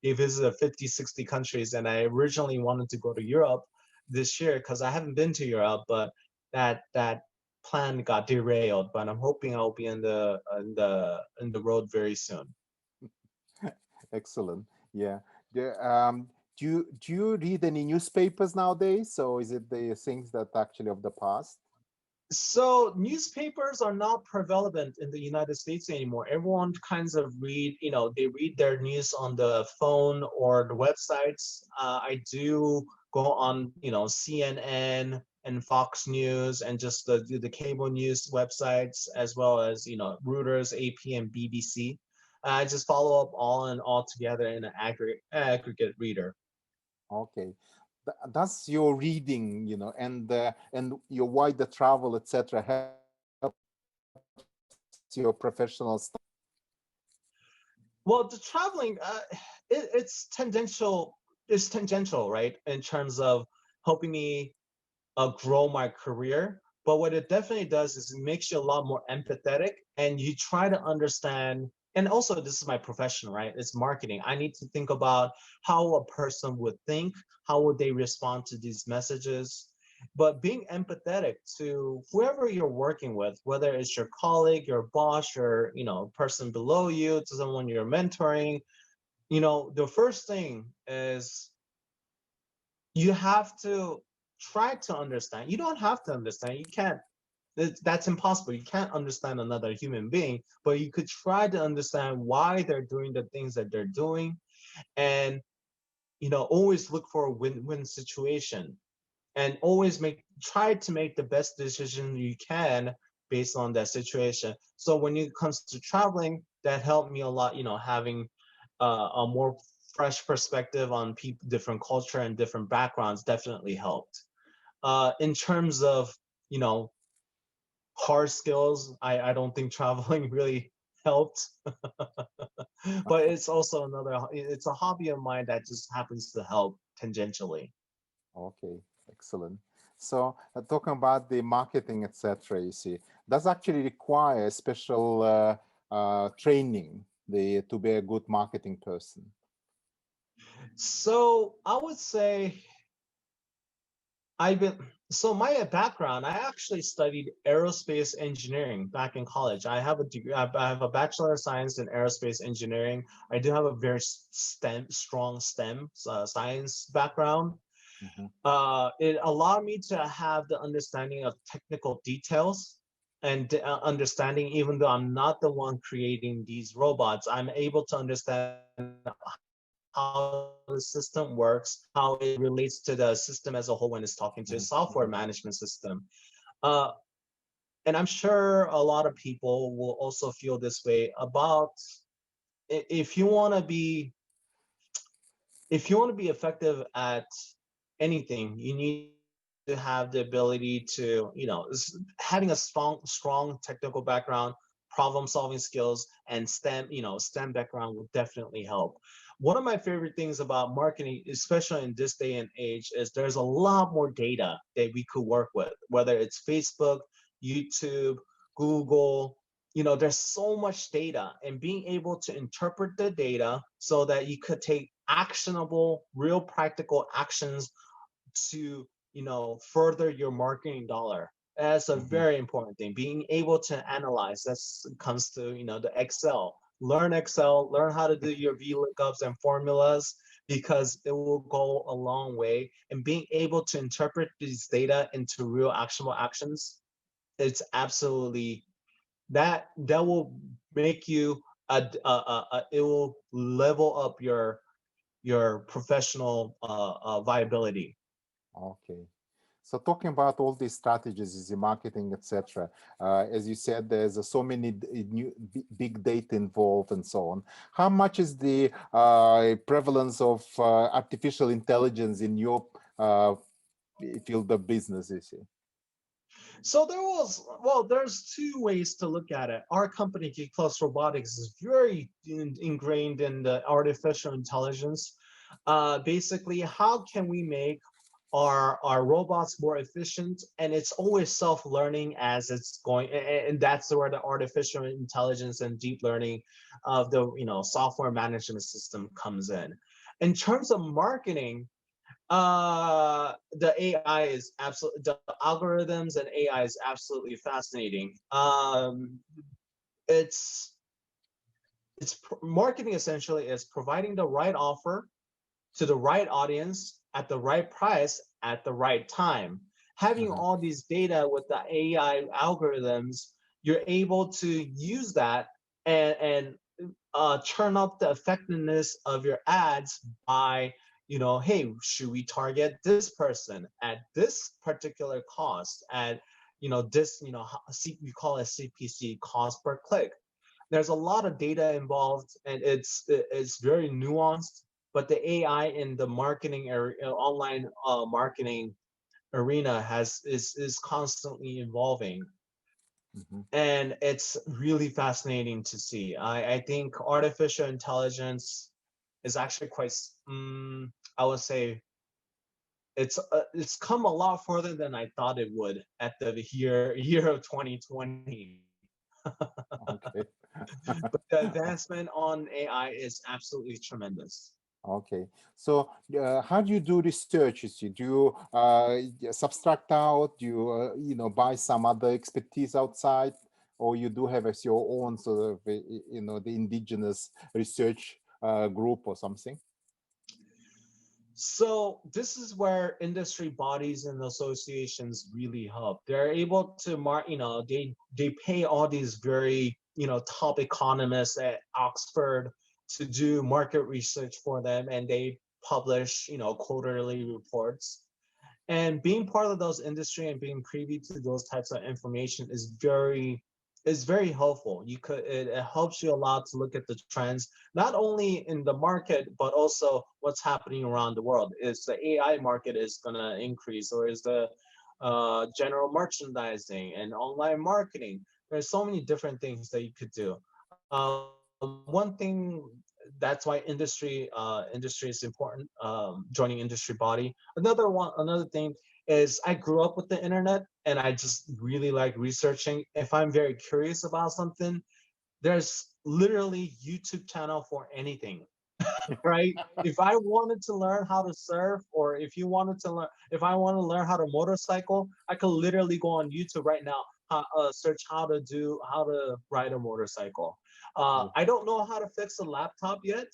visited 50, 60 countries. And I originally wanted to go to Europe this year because I haven't been to Europe, but that plan got derailed. But I'm hoping I'll be in the road very soon. Excellent. Yeah. Do you read any newspapers nowadays, or is it the things that actually of the past? So newspapers are not prevalent in the United States anymore. Everyone kinds of they read their news on the phone or the websites. I do go on, CNN and Fox News and just the cable news websites, as well as, Reuters, AP, and BBC. I just follow up all together in an aggregate reader. Okay. Does your reading, and your wider travel, etc., help your professional stuff? Well, the traveling, it's tangential. It's tangential, right? In terms of helping me grow my career. But what it definitely does is it makes you a lot more empathetic, and you try to understand. And also, this is my profession, right? It's marketing. I need to think about how a person would think, how would they respond to these messages. But being empathetic to whoever you're working with, whether it's your colleague, your boss, your person below you, to someone you're mentoring, the first thing is you have to try to understand. You don't have to understand. You can't. That's impossible. You can't understand another human being, but you could try to understand why they're doing the things that they're doing, and always look for a win-win situation, and always try to make the best decision you can based on that situation. So when it comes to traveling, that helped me a lot. Having a more fresh perspective on people, different culture and different backgrounds definitely helped. In terms of you know hard skills, I don't think traveling really helped. But it's also it's a hobby of mine that just happens to help tangentially. Okay, excellent. So, talking about the marketing, etc., you see, does actually require special training to be a good marketing person? So I would say so my background, I actually studied aerospace engineering back in college. I have a degree, I have a Bachelor of Science in aerospace engineering. I do have a very strong STEM science background. It allowed me to have the understanding of technical details and understanding, even though I'm not the one creating these robots, I'm able to understand how the system works, how it relates to the system as a whole when it's talking to a software management system. And I'm sure a lot of people will also feel this way about if you want to be effective at anything, you need to have the ability to, having a strong technical background, problem solving skills, and STEM background will definitely help. One of my favorite things about marketing, especially in this day and age, is there's a lot more data that we could work with, whether it's Facebook, YouTube, Google. There's so much data, and being able to interpret the data so that you could take actionable, real practical actions to, further your marketing dollar. That's a very important thing. Being able to analyze, that comes to, the Excel. Learn Excel, learn how to do your VLOOKUPs and formulas, because it will go a long way. And being able to interpret these data into real actionable actions, it's absolutely, that will make you, it will level up your professional viability. Okay. So talking about all these strategies, the marketing, etc. As you said, there's so many new big data involved and so on. How much is the prevalence of artificial intelligence in your field of business? You see. So there's two ways to look at it. Our company, Geek Plus Robotics, is very ingrained in the artificial intelligence. Basically, how can we make our robots more efficient? And it's always self-learning as it's going, and that's where the artificial intelligence and deep learning of the software management system comes in. In terms of marketing, the AI is absolutely, the algorithms and AI is absolutely fascinating. Marketing essentially is providing the right offer to the right audience at the right price at the right time. Having all these data with the AI algorithms, you're able to use that and turn up the effectiveness of your ads by, hey, should we target this person at this particular cost at, this, we call it CPC, cost per click. There's a lot of data involved, and it's very nuanced, but the AI in the marketing area, online marketing arena is constantly evolving. And it's really fascinating to see. I think artificial intelligence is actually quite, I would say, it's come a lot further than I thought it would at the year of 2020. Okay. But the advancement on AI is absolutely tremendous. Okay, so how do you do research? Do you subtract out? Do you buy some other expertise outside, or you do have as your own sort of the indigenous research group or something? So this is where industry bodies and associations really help. They're able to they pay all these very top economists at Oxford to do market research for them, and they publish quarterly reports. And being part of those industry and being privy to those types of information is very helpful. It helps you a lot to look at the trends, not only in the market, but also what's happening around the world. Is the AI market is going to increase, or is the general merchandising and online marketing? There's so many different things that you could do. One thing, that's why industry is important. Joining industry body. Another thing is I grew up with the internet, and I just really like researching. If I'm very curious about something, there's literally YouTube channel for anything. Right? If I wanted to learn how to surf, or if you wanted to learn, if I want to learn how to motorcycle, I could literally go on YouTube right now, search how to ride a motorcycle. I don't know how to fix a laptop yet.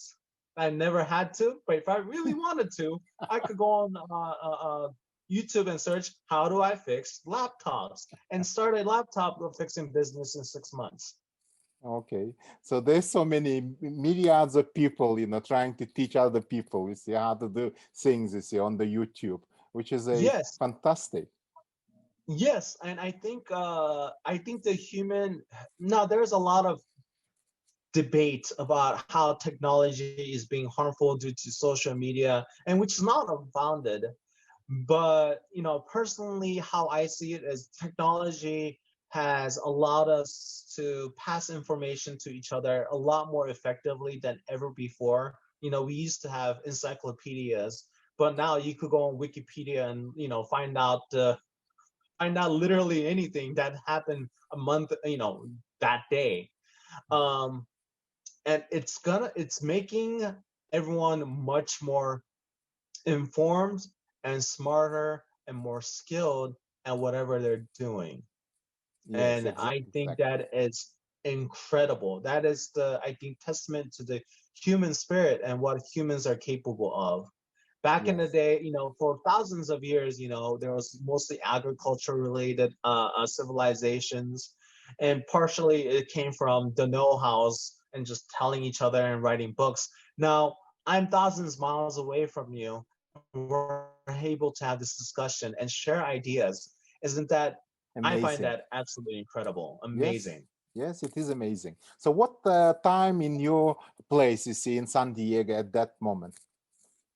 I never had to, but if I really wanted to, I could go on YouTube and search how do I fix laptops and start a laptop fixing business in 6 months. Okay, so there's so many myriads of people, trying to teach other people, you see, how to do things, you see, on the YouTube, which is Yes. fantastic. Yes, and I think the human, now there's a lot of debate about how technology is being harmful due to social media, and which is not unfounded. But personally, how I see it is technology has allowed us to pass information to each other a lot more effectively than ever before. We used to have encyclopedias, but now you could go on Wikipedia and find out literally anything that happened a month, that day. And it's making everyone much more informed and smarter and more skilled at whatever they're doing. Yes, And exactly. I think that is incredible. That is I think, testament to the human spirit and what humans are capable of. Back in the day, for thousands of years, there was mostly agriculture related civilizations, and partially it came from the know-hows and just telling each other and writing books. Now I'm thousands miles away from you. We're able to have this discussion and share ideas. Isn't that amazing? I find that absolutely incredible, amazing. Yes, it is amazing. So what time in your place you see in San Diego at that moment?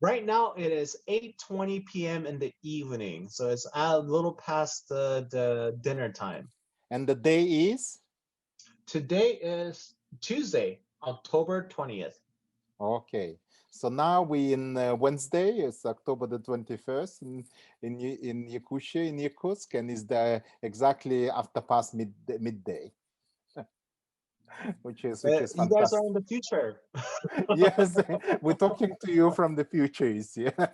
Right now it is 8:20 p.m. in the evening, so it's a little past the dinner time. And the day is? Today is Tuesday, October 20th. Okay, so now we in Wednesday. It's October the 21st in Yakutia, in Yakutsk, and is the exactly after past midday. which is fantastic. You guys are in the future. Yes, we're talking to you from the future, yeah.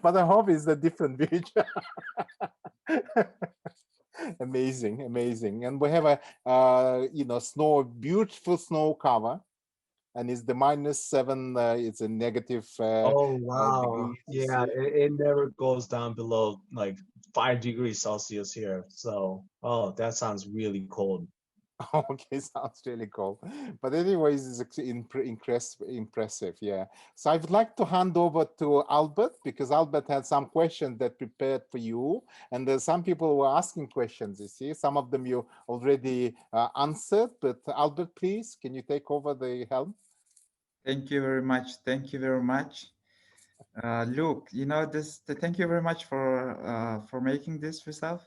But I hope it's a different future. Amazing, amazing. And we have a beautiful snow cover, and it's the -7. It's a negative. Oh wow! Degrees, Yeah, it never goes down below like 5 degrees Celsius here. So, oh, that sounds really cold. Okay, sounds really cool. But anyways, it's impressive, yeah. So I would like to hand over to Albert, because Albert had some questions that prepared for you. And there's some people were asking questions, you see. Some of them you already answered. But Albert, please, can you take over the helm? Thank you very much. Thank you very much. Luke, thank you very much for making this yourself.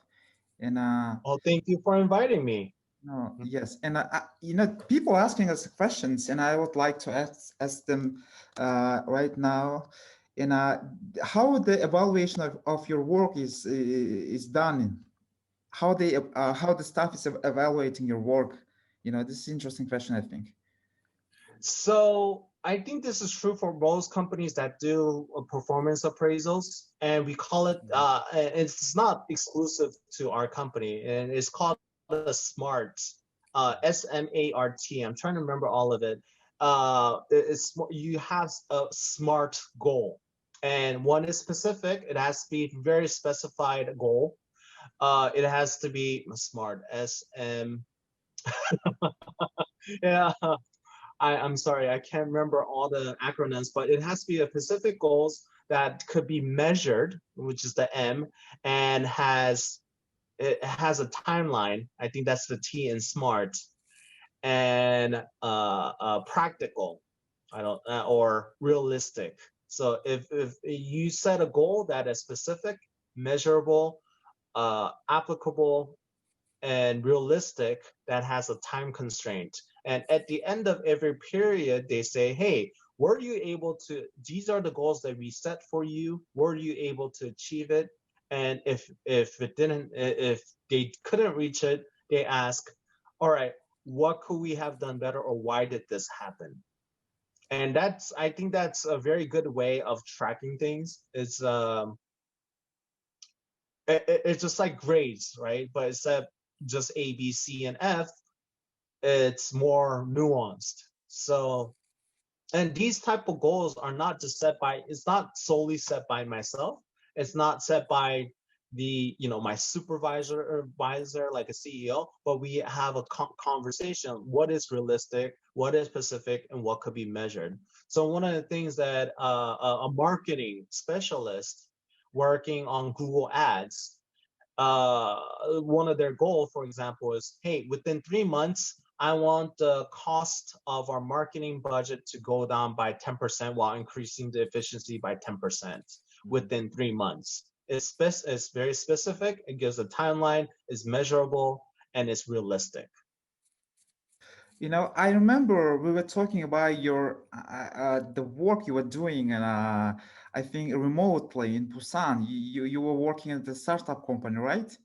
And oh, thank you for inviting me. No, yes, and people asking us questions, and I would like to ask them right now. And how the evaluation of your work is done? How the staff is evaluating your work? This is an interesting question, I think. So I think this is true for most companies that do performance appraisals, and we call it. It's not exclusive to our company, and it's called the SMART, S-M-A-R-T. I'm trying to remember all of it. You have a SMART goal, and one is specific. It has to be very specified goal. It has to be SMART, S-M. Yeah. I'm sorry, I can't remember all the acronyms, but it has to be a specific goals that could be measured, which is the M, and it has a timeline. I think that's the T in SMART, and practical, or realistic. So if you set a goal that is specific, measurable, applicable, and realistic, that has a time constraint. And at the end of every period, they say, hey, were you able to, these are the goals that we set for you. Were you able to achieve it? And if they couldn't reach it, they ask, all right, what could we have done better, or why did this happen? And I think that's a very good way of tracking things. It's it's just like grades, right? But instead of just A, B, C, and F, it's more nuanced. So, and these type of goals are not just set by, it's not solely set by myself. It's not set by the, my supervisor or advisor, like a CEO, but we have a conversation. What is realistic, what is specific, and what could be measured? So one of the things that a marketing specialist working on Google Ads, one of their goals, for example, is, hey, within 3 months, I want the cost of our marketing budget to go down by 10% while increasing the efficiency by 10% within 3 months. It's very specific. It gives a timeline, it's measurable, and it's realistic. I remember we were talking about your the work you were doing, and I think remotely in Busan. You were working at the startup company, right?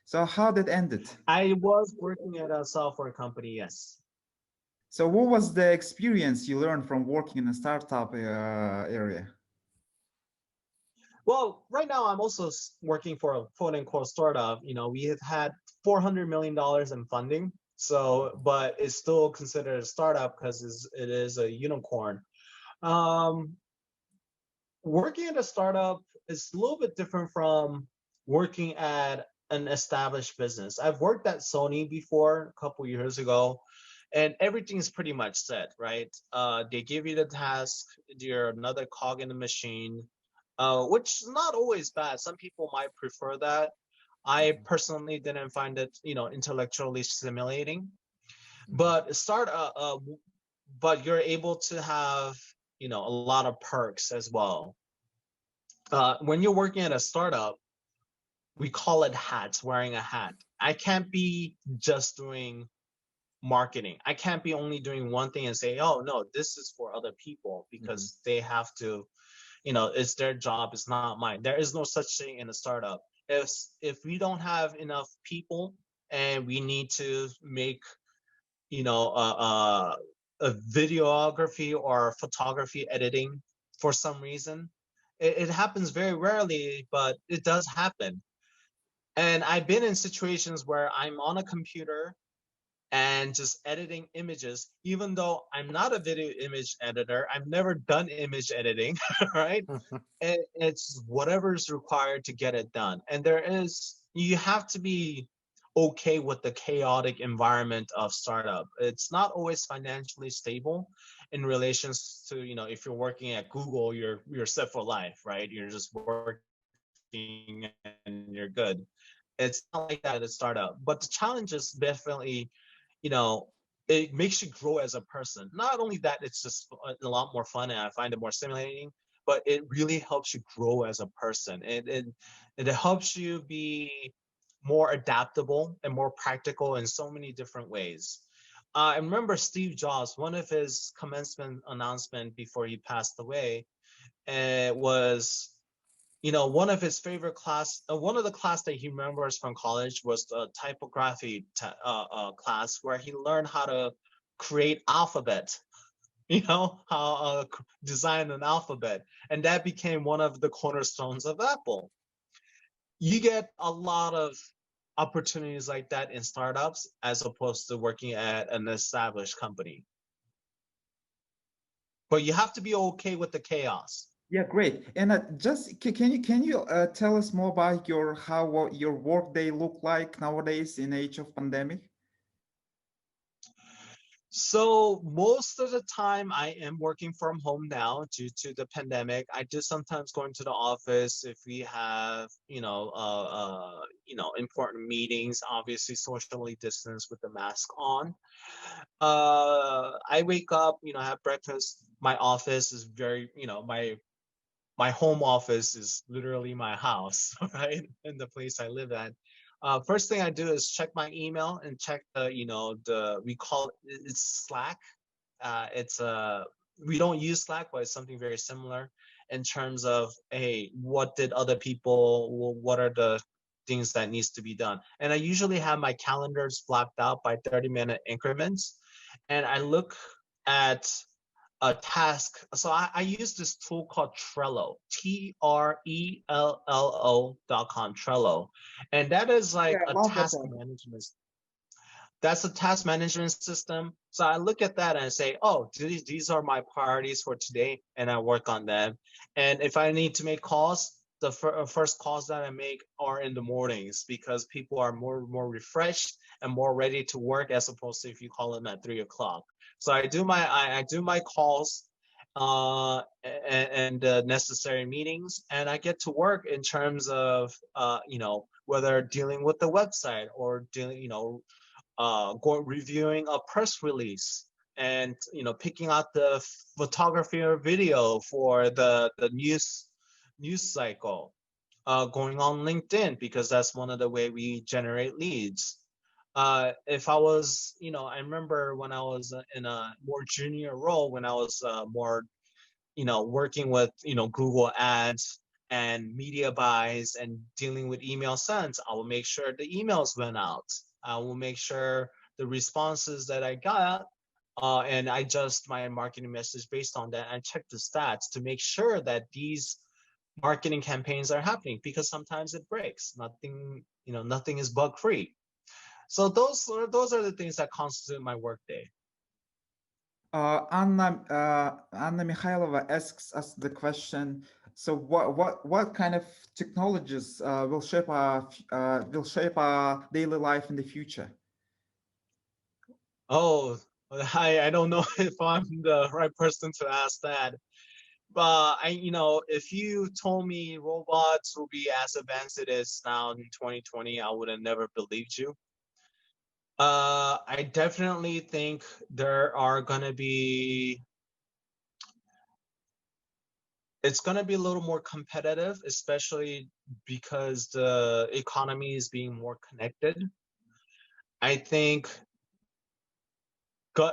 So how did it ended? I was working at a software company, yes. So what was the experience you learned from working in a startup area? Well, right now I'm also working for a quote unquote startup. We have had $400 million in funding. So, but it's still considered a startup because it is a unicorn. Working at a startup is a little bit different from working at an established business. I've worked at Sony before a couple years ago, and everything's pretty much set, right? They give you the task, you're another cog in the machine, which is not always bad. Some people might prefer that. I personally didn't find it, intellectually stimulating. But but you're able to have, a lot of perks as well. When you're working at a startup, we call it hats, wearing a hat. I can't be just doing marketing. I can't be only doing one thing and say, oh no, this is for other people, because they have to, it's their job, it's not mine. There is no such thing in a startup. If we don't have enough people and we need to make, a videography or photography editing for some reason, it happens very rarely, but it does happen. And I've been in situations where I'm on a computer and just editing images, even though I'm not a video image editor. I've never done image editing, right? It's whatever's required to get it done. And you have to be okay with the chaotic environment of startup. It's not always financially stable in relations to, if you're working at Google, you're set for life, right? You're just working and you're good. It's not like that at a startup. But the challenge is definitely, it makes you grow as a person. Not only that, it's just a lot more fun and I find it more stimulating, but it really helps you grow as a person. It helps you be more adaptable and more practical in so many different ways. I remember Steve Jobs, one of his commencement announcement before he passed away, was, one of his favorite class, one of the class that he remembers from college was the typography class, where he learned how to create alphabet, how design an alphabet. And that became one of the cornerstones of Apple. You get a lot of opportunities like that in startups as opposed to working at an established company. But you have to be okay with the chaos. Yeah, great. And just can you tell us more about how your work day look like nowadays in age of pandemic? So most of the time I am working from home now due to the pandemic. I do sometimes go into the office if we have, important meetings, obviously socially distanced with the mask on. I wake up, have breakfast. My office is very, my home office is literally my house, right? And the place I live at. First thing I do is check my email and check we call it's Slack. We don't use Slack, but it's something very similar in terms of, hey, what did other people, what are the things that needs to be done. And I usually have my calendars blocked out by 30-minute increments. And I look at a task. So I use this tool called Trello, Trello.com, Trello. And that is like a task management. That's a task management system. So I look at that and I say, oh, these are my priorities for today, and I work on them. And if I need to make calls, the first calls that I make are in the mornings, because people are more refreshed and more ready to work, as opposed to if you call them at 3 o'clock. So I do my calls and necessary meetings, and I get to work in terms of whether dealing with the website or dealing reviewing a press release, and picking out the photography or video for the news cycle, going on LinkedIn, because that's one of the way we generate leads. If I was, I remember when I was in a more junior role, when I was more, working with, Google ads and media buys and dealing with email sends, I will make sure the emails went out. I will make sure the responses that I got, and I adjust my marketing message based on that, and check the stats to make sure that these marketing campaigns are happening, because sometimes it breaks. Nothing is bug free. So those are the things that constitute my workday. Anna Mikhailova asks us the question. So what kind of technologies will shape our daily life in the future? Oh, I don't know if I'm the right person to ask that. But if you told me robots will be as advanced as it is now in 2020, I would have never believed you. I definitely think it's going to be a little more competitive, especially because the economy is being more connected. I think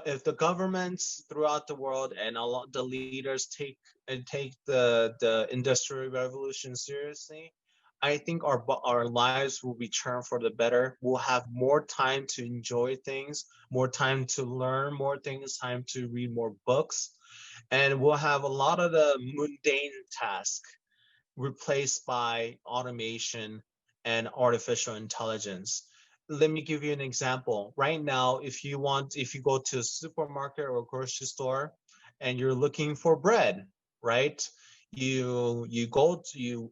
if the governments throughout the world and a lot the leaders take the industrial revolution seriously, I think our lives will be turned for the better. We'll have more time to enjoy things, more time to learn more things, time to read more books, and we'll have a lot of the mundane tasks replaced by automation and artificial intelligence. Let me give you an example. Right now, if you go to a supermarket or a grocery store and you're looking for bread, right? You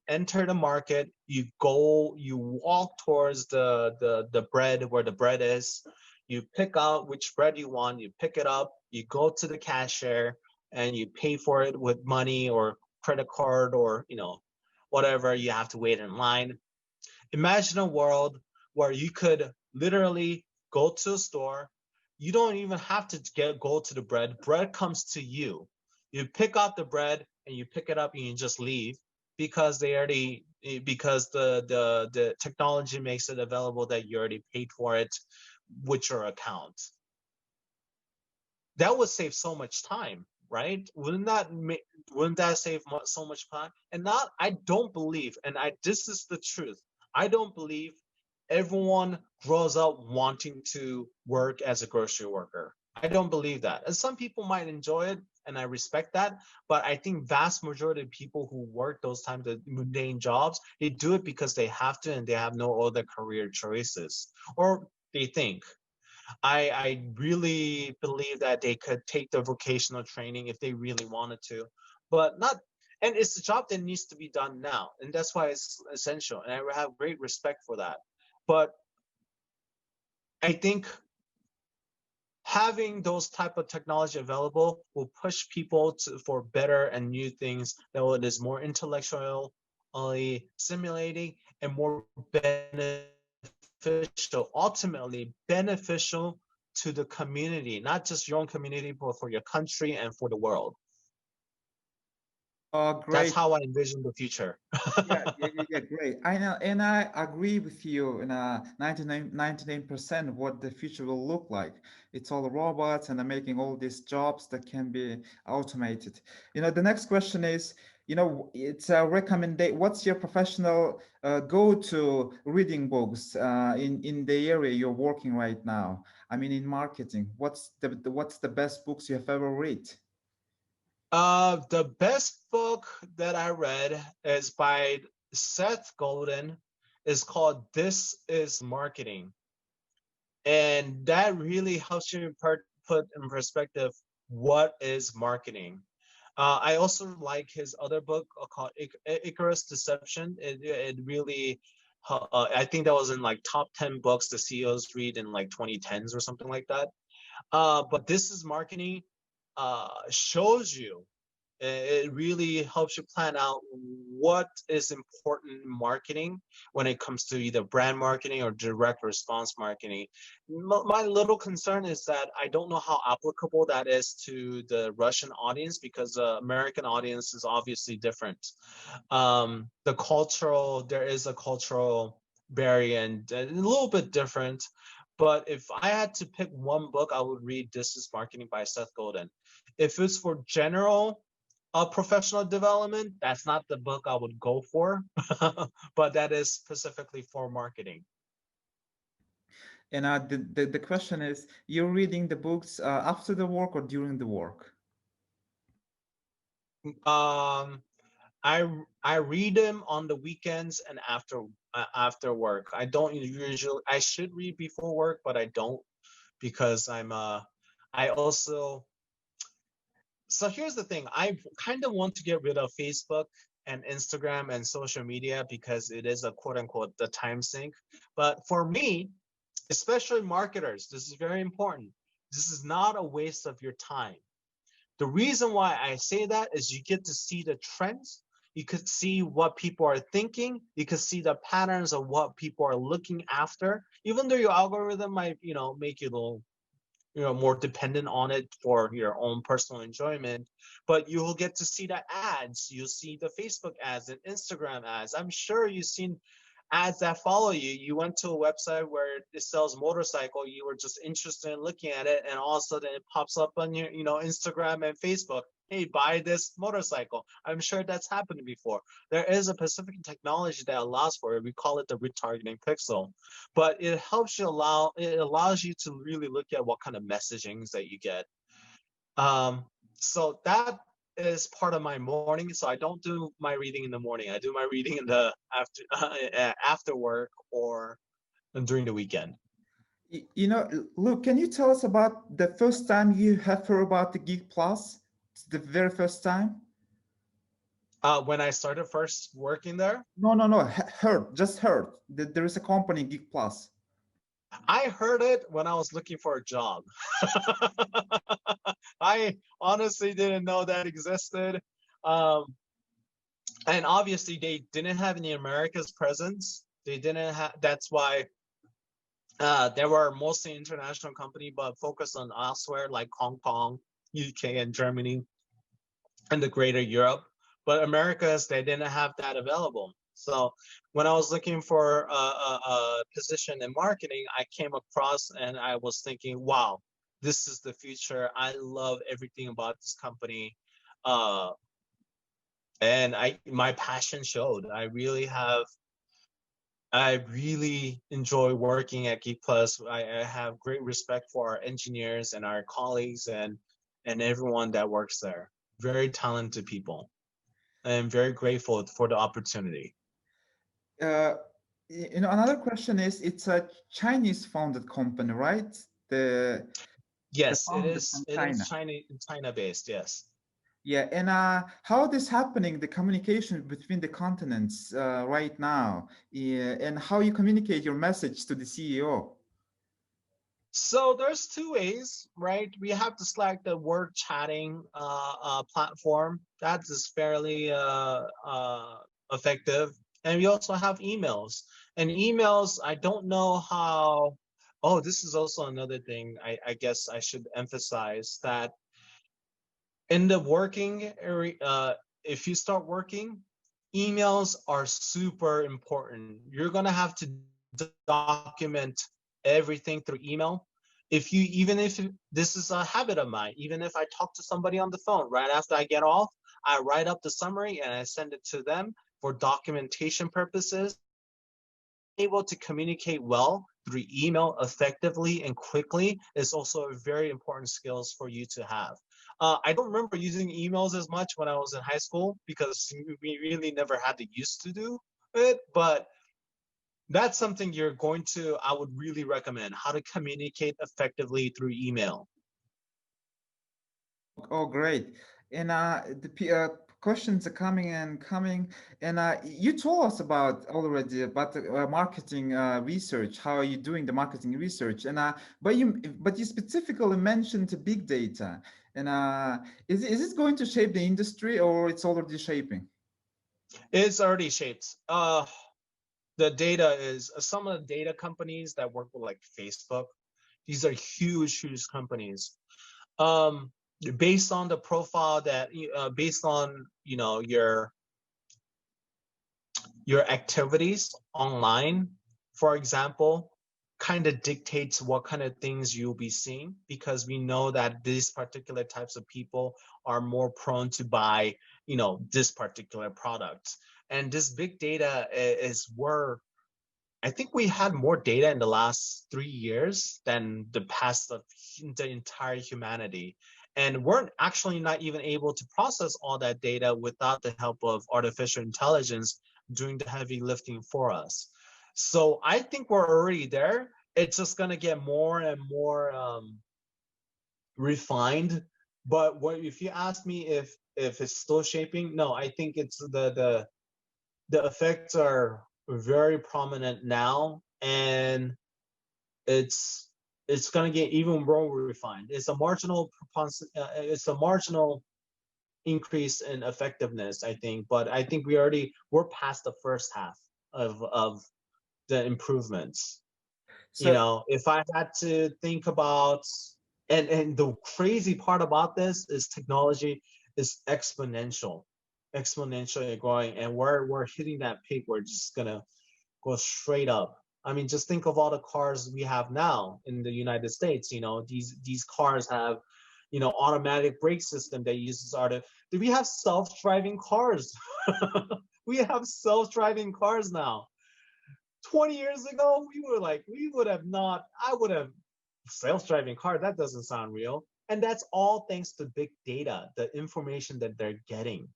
enter the market, you walk towards the bread, where the bread is, you pick out which bread you want, you pick it up, you go to the cashier and you pay for it with money or credit card, or whatever. You have to wait in line. Imagine a world where you could literally go to a store. You don't even have to go to the bread. Bread comes to you. You pick out the bread and you pick it up and you just leave, because the technology makes it available that you already paid for it with your account. That would save so much time, right? Wouldn't that save so much time? And I don't believe, and this is the truth, I don't believe everyone grows up wanting to work as a grocery worker. I don't believe that. And some people might enjoy it, and I respect that. But I think vast majority of people who work those types of mundane jobs, they do it because they have to, and they have no other career choices, or they think. I really believe that they could take the vocational training if they really wanted to, but not. And it's a job that needs to be done now, and that's why it's essential. And I have great respect for that. But I think having those type of technology available will push people for better and new things that is more intellectually stimulating and more beneficial, ultimately beneficial to the community, not just your own community, but for your country and for the world. Great. That's how I envision the future. yeah, great. I know, and I agree with you in 99% what the future will look like. It's all robots, and they're making all these jobs that can be automated. The next question is, you know, it's a recommendation. What's your professional go-to reading books in the area you're working right now? I mean, in marketing, what's the best books you have ever read? The best book that I read is by Seth Godin. It's called This is Marketing. And that really helps you put in perspective what is marketing. I also like his other book called Icarus Deception. It really, I think that was in like top 10 books the CEOs read in like 2010s or something like that. But This is Marketing shows you, it really helps you plan out what is important in marketing when it comes to either brand marketing or direct response marketing. My little concern is that I don't know how applicable that is to the Russian audience, because the American audience is obviously different. There is a cultural barrier and a little bit different. But if I had to pick one book, I would read This is Marketing by Seth Godin. If it's for general professional development, that's not the book I would go for, but that is specifically for marketing. And the question is, you're reading the books after the work or during the work? I read them on the weekends and after work. I don't usually. I should read before work, but I don't, because I also. So here's the thing. I kind of want to get rid of Facebook and Instagram and social media because it is a quote unquote the time sink. But for me, especially marketers, this is very important. This is not a waste of your time. The reason why I say that is you get to see the trends. You could see what people are thinking. You could see the patterns of what people are looking after. Even though your algorithm might, make you a little, more dependent on it for your own personal enjoyment, but you will get to see the ads. You'll see the Facebook ads and Instagram ads. I'm sure you've seen ads that follow you. You went to a website where it sells motorcycle. You were just interested in looking at it, and all of a sudden it pops up on your, Instagram and Facebook. Hey, buy this motorcycle. I'm sure that's happened before. There is a specific technology that allows for it. We call it the retargeting pixel, but it helps you it allows you to really look at what kind of messagings that you get. So that is part of my morning. So I don't do my reading in the morning. I do my reading in the after work or during the weekend. Luke, can you tell us about the first time you have heard about the Geek Plus? The very first time? When I started first working there? No. Just heard. There is a company, Geek Plus. I heard it when I was looking for a job. I honestly didn't know that existed. And obviously they didn't have any America's presence. They didn't have, that's why they were mostly international company, but focused on elsewhere like Hong Kong, UK, and Germany, and the greater Europe. But Americas, they didn't have that available. So when I was looking for a position in marketing, I came across and I was thinking, wow, this is the future. I love everything about this company. And my passion showed. I really enjoy working at Geek Plus. I have great respect for our engineers and our colleagues and everyone that works there. Very talented people. I'm very grateful for the opportunity. Another question is, it's a Chinese founded company, right? Yes, it is. It is China based. Yes. Yeah, and how is happening, the communication between the continents right now, and how you communicate your message to the CEO? So there's two ways, right? We have the Slack, the word chatting platform. That is fairly effective. And we also have emails. And emails, I don't know how. Oh, this is also another thing I guess I should emphasize, that in the working area, if you start working, emails are super important. You're going to have to document everything through email. Even if this is a habit of mine, even if I talk to somebody on the phone right after I get off, I write up the summary and I send it to them for documentation purposes. Able to communicate well through email effectively and quickly is also a very important skills for you to have. I don't remember using emails as much when I was in high school because we really never had the use to do it, but that's something I would really recommend, how to communicate effectively through email. Oh, great. And questions are coming, and you told us already about the marketing research. How are you doing the marketing research? And but you specifically mentioned big data. And is it going to shape the industry, or it's already shaping? It's already shaped. The data is some of the data companies that work with like Facebook. These are huge companies. Based on the profile that based on your activities online, for example, kind of dictates what kind of things you'll be seeing, because we know that these particular types of people are more prone to buy this particular product. And this big data is where I think we had more data in the last 3 years than the past of the entire humanity. And we're actually not even able to process all that data without the help of artificial intelligence doing the heavy lifting for us. So I think we're already there. It's just going to get more and more refined. But if you ask me if it's still shaping, no, I think it's the effects are very prominent now, and it's going to get even more refined. It's a marginal increase in effectiveness, I think, but I think we're past the first half of the improvements. So, if I had to think about, and the crazy part about this is technology is exponentially growing, and we're hitting that peak. We're just gonna go straight up. I mean, just think of all the cars we have now in the United States. These cars have, automatic brake system that uses do we have self-driving cars? We have self-driving cars now. 20 years ago, I would have self-driving car. That doesn't sound real. And that's all thanks to big data, the information that they're getting.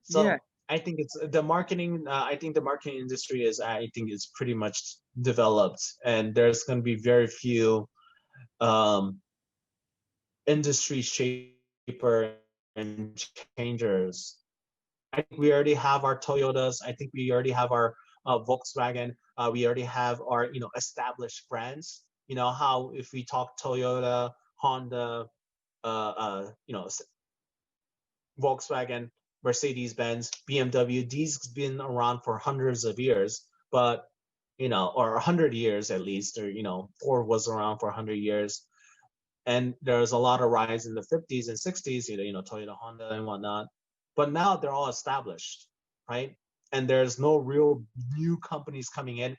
So yeah. I think it's the marketing. I think the marketing industry is pretty much developed, and there's going to be very few industry shaper and changers. I think we already have our Toyotas. I think we already have our Volkswagen. We already have our established brands. How if we talk Toyota, Honda, Volkswagen, Mercedes-Benz, BMW, these been around for hundreds of years, but or 100 years at least, or Ford was around for 100 years, and there's a lot of rise in the 50s and 60s, Toyota, Honda, and whatnot. But now they're all established, right? And there's no real new companies coming in,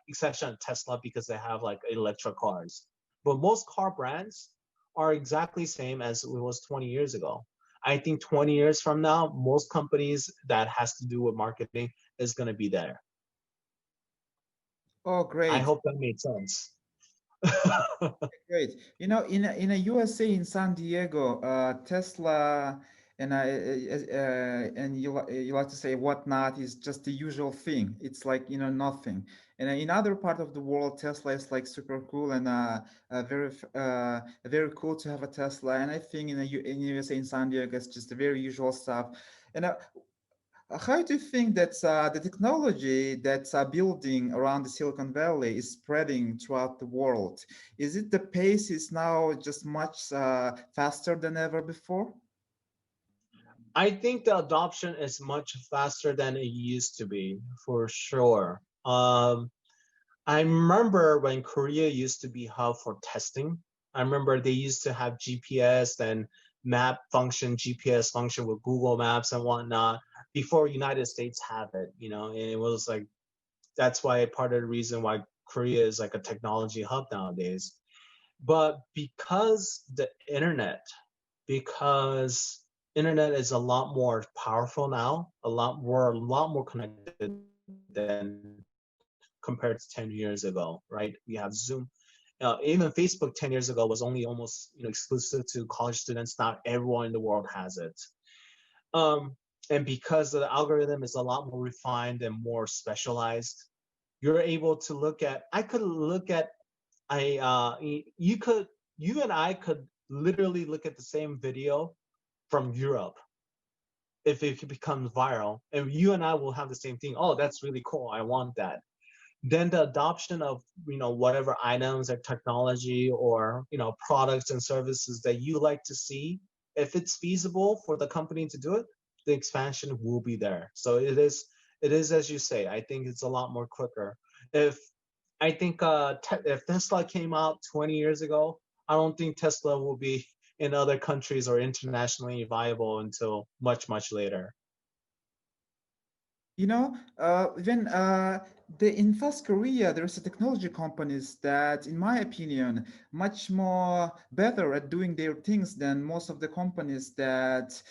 exception Tesla, because they have like electric cars. But most car brands are exactly same as it was 20 years ago. I think 20 years from now, most companies that has to do with marketing is going to be there. Oh, great. I hope that made sense. Great. In a USA, in San Diego, Tesla and you like to say whatnot is just the usual thing. It's like nothing. And in other part of the world, Tesla is like super cool and very cool to have a Tesla. And I think in USA, in San Diego, it's just the very usual stuff. And how do you think that the technology that's building around the Silicon Valley is spreading throughout the world? Is it the pace is now just much faster than ever before? I think the adoption is much faster than it used to be, for sure. I remember when Korea used to be hub for testing. I remember they used to have GPS and GPS function with Google Maps and whatnot before United States have it, and it was like, that's why part of the reason why Korea is like a technology hub nowadays. But because the internet, because internet is a lot more powerful now, we're a lot more connected than compared to 10 years ago, right? We have Zoom. Even Facebook 10 years ago was only almost exclusive to college students. Now everyone in the world has it. And because the algorithm is a lot more refined and more specialized, you're able to look at, you and I could literally look at the same video from Europe if it becomes viral, and you and I will have the same thing. Oh, that's really cool. I want that. Then the adoption of whatever items or technology or products and services that you like to see, if it's feasible for the company to do it, the expansion will be there. So it is as you say. I think it's a lot more quicker. If Tesla came out 20 years ago, I don't think Tesla will be in other countries or internationally viable until much later. In South Korea, there's a technology companies that, in my opinion, much more better at doing their things than most of the companies that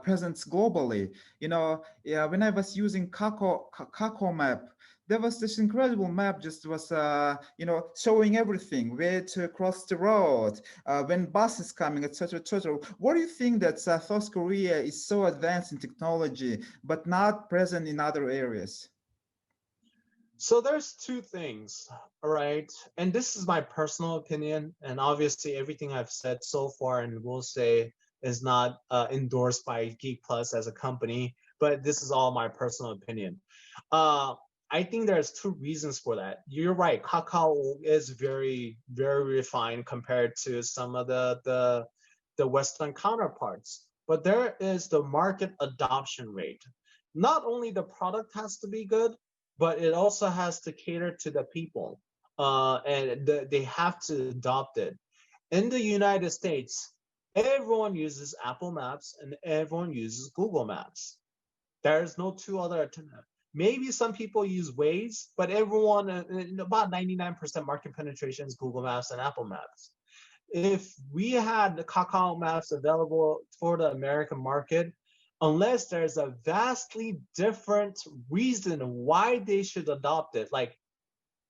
presents globally. When I was using Kakao Map, there was this incredible map, just was showing everything, where to cross the road, when bus is coming, etc., etc. What do you think that South Korea is so advanced in technology but not present in other areas? So there's two things, right? And this is my personal opinion, and obviously everything I've said so far and will say is not endorsed by Geek Plus as a company, but this is all my personal opinion. I think there's two reasons for that. You're right, Kakao is very, very refined compared to some of the Western counterparts, but there is the market adoption rate. Not only the product has to be good, but it also has to cater to the people, and they have to adopt it. In the United States, everyone uses Apple Maps and everyone uses Google Maps. There's no two other alternatives. Maybe some people use Waze, but everyone, about 99% market penetration is Google Maps and Apple Maps. If we had the Kakao Maps available for the American market, unless there's a vastly different reason why they should adopt it,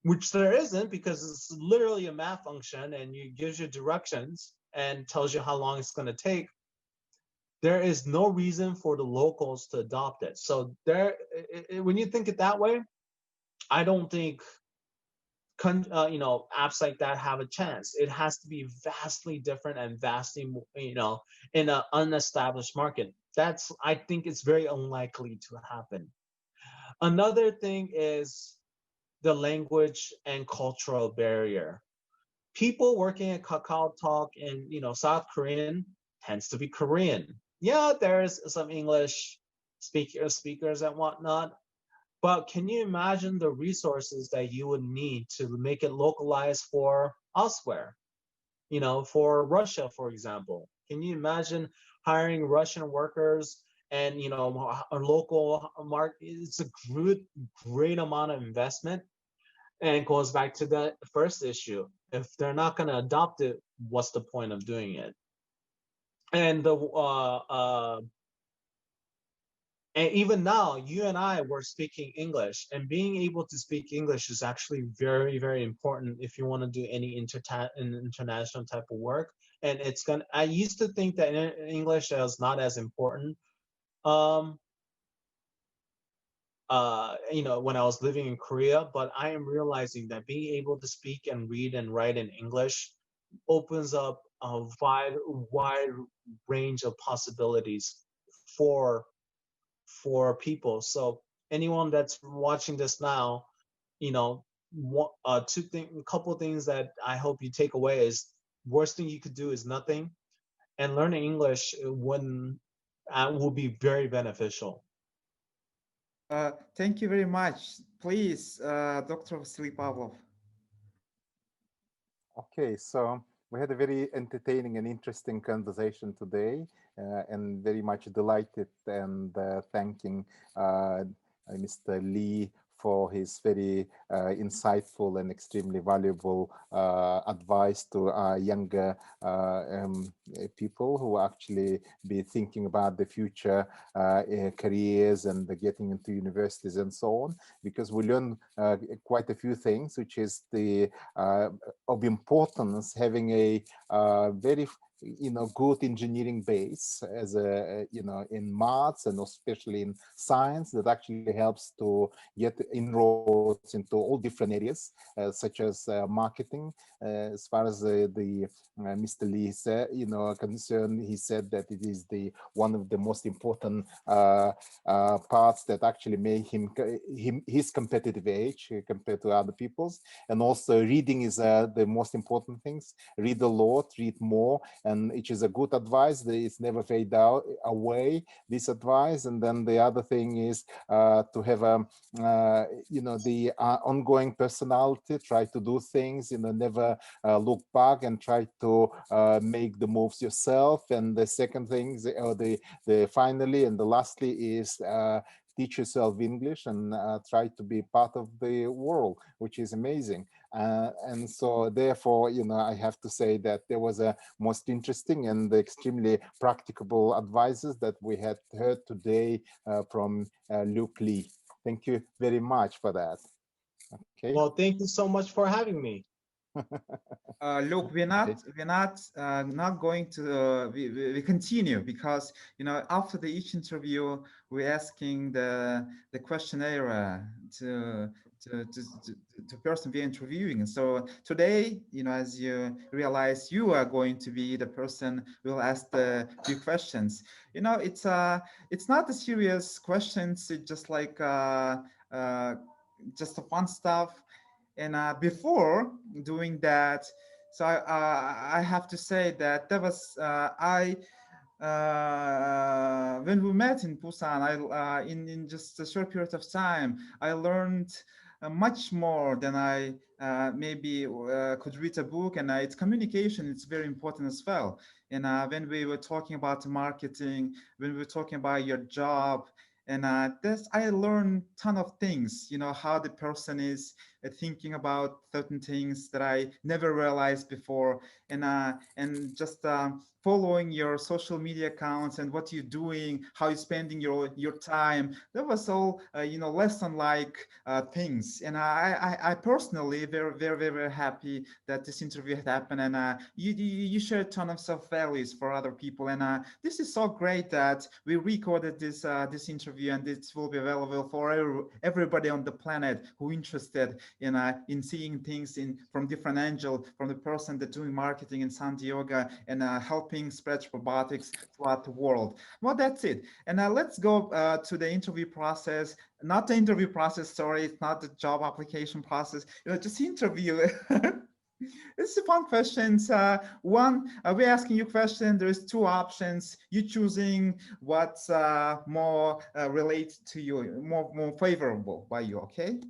which there isn't, because it's literally a math function and it gives you directions and tells you how long it's going to take, there is no reason for the locals to adopt it. So when you think it that way, I don't think apps like that have a chance. It has to be vastly different and vastly, in an unestablished market. I think it's very unlikely to happen. Another thing is the language and cultural barrier. People working at Kakao Talk in South Korean tends to be Korean. Yeah, there's some English speakers and whatnot, but can you imagine the resources that you would need to make it localized for elsewhere? For Russia, for example. Can you imagine hiring Russian workers and a local market? It's a great amount of investment, and it goes back to the first issue. If they're not going to adopt it, what's the point of doing it? And and even now, you and I were speaking English, and being able to speak English is actually very, very important if you want to do any international type of work. And I used to think that English was not as important. When I was living in Korea, but I am realizing that being able to speak and read and write in English opens up a wide range of possibilities for people. So anyone that's watching this now, a couple of things that I hope you take away is, worst thing you could do is nothing, and learning English will be very beneficial. Thank you very much. Please, Dr. Vasily Pavlov. Okay, so we had a very entertaining and interesting conversation today, and very much delighted and thanking Mr. Li for his very insightful and extremely valuable advice to younger people who actually be thinking about the future careers and getting into universities and so on, because we learn quite a few things, which is the of importance having a very good engineering base as a in maths and especially in science, that actually helps to get inroads into all different areas such as marketing. As far as the Mr. Lee said, concerned, he said that it is the one of the most important parts that actually make him his competitive edge compared to other people's. And also reading is the most important things. Read a lot, read more, and it is a good advice. It's never fade away, this advice. And then the other thing is to have the ongoing personality, try to do things, never look back and try to make the moves yourself. And the second thing is, the finally and the lastly is teach yourself English and try to be part of the world, which is amazing. And so therefore, I have to say that there was a most interesting and extremely practicable advices that we had heard today from Luke Lee. Thank you very much for that. Okay. Well, thank you so much for having me. Look, we're not going to we continue, because after each interview we're asking the questionnaire to person we're interviewing. So today, as you realize, you are going to be the person who will ask the few questions. It's not a serious questions. It's just like just the fun stuff. And before doing that, so I have to say that was when we met in Busan, in just a short period of time, I learned much more than I maybe could read a book. And it's communication. It's very important as well. And when we were talking about marketing, when we were talking about your job, and I learned a ton of things, how the person is thinking about certain things that I never realized before. And just following your social media accounts and what you're doing, how you're spending your time. That was all, lesson-like things. And I personally very, very, very happy that this interview had happened. And you shared a ton of self-values for other people. And this is so great that we recorded this interview, and it will be available for everybody on the planet who interested in seeing things from different angles, from the person that's doing marketing in San Diego and helping spread robotics throughout the world. Well, that's it. And let's go to the interview process. Not the interview process, sorry, it's not the job application process, just interview. It's a fun questions. One, we're asking you a question. There's two options. You choosing what's more related to you, more favorable by you. Okay.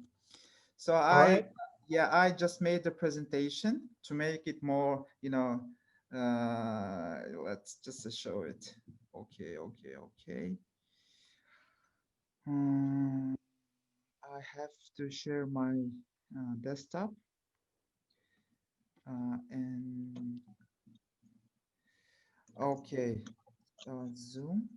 So I just made the presentation to make it more, let's just show it. Okay. I have to share my desktop. And okay, Zoom.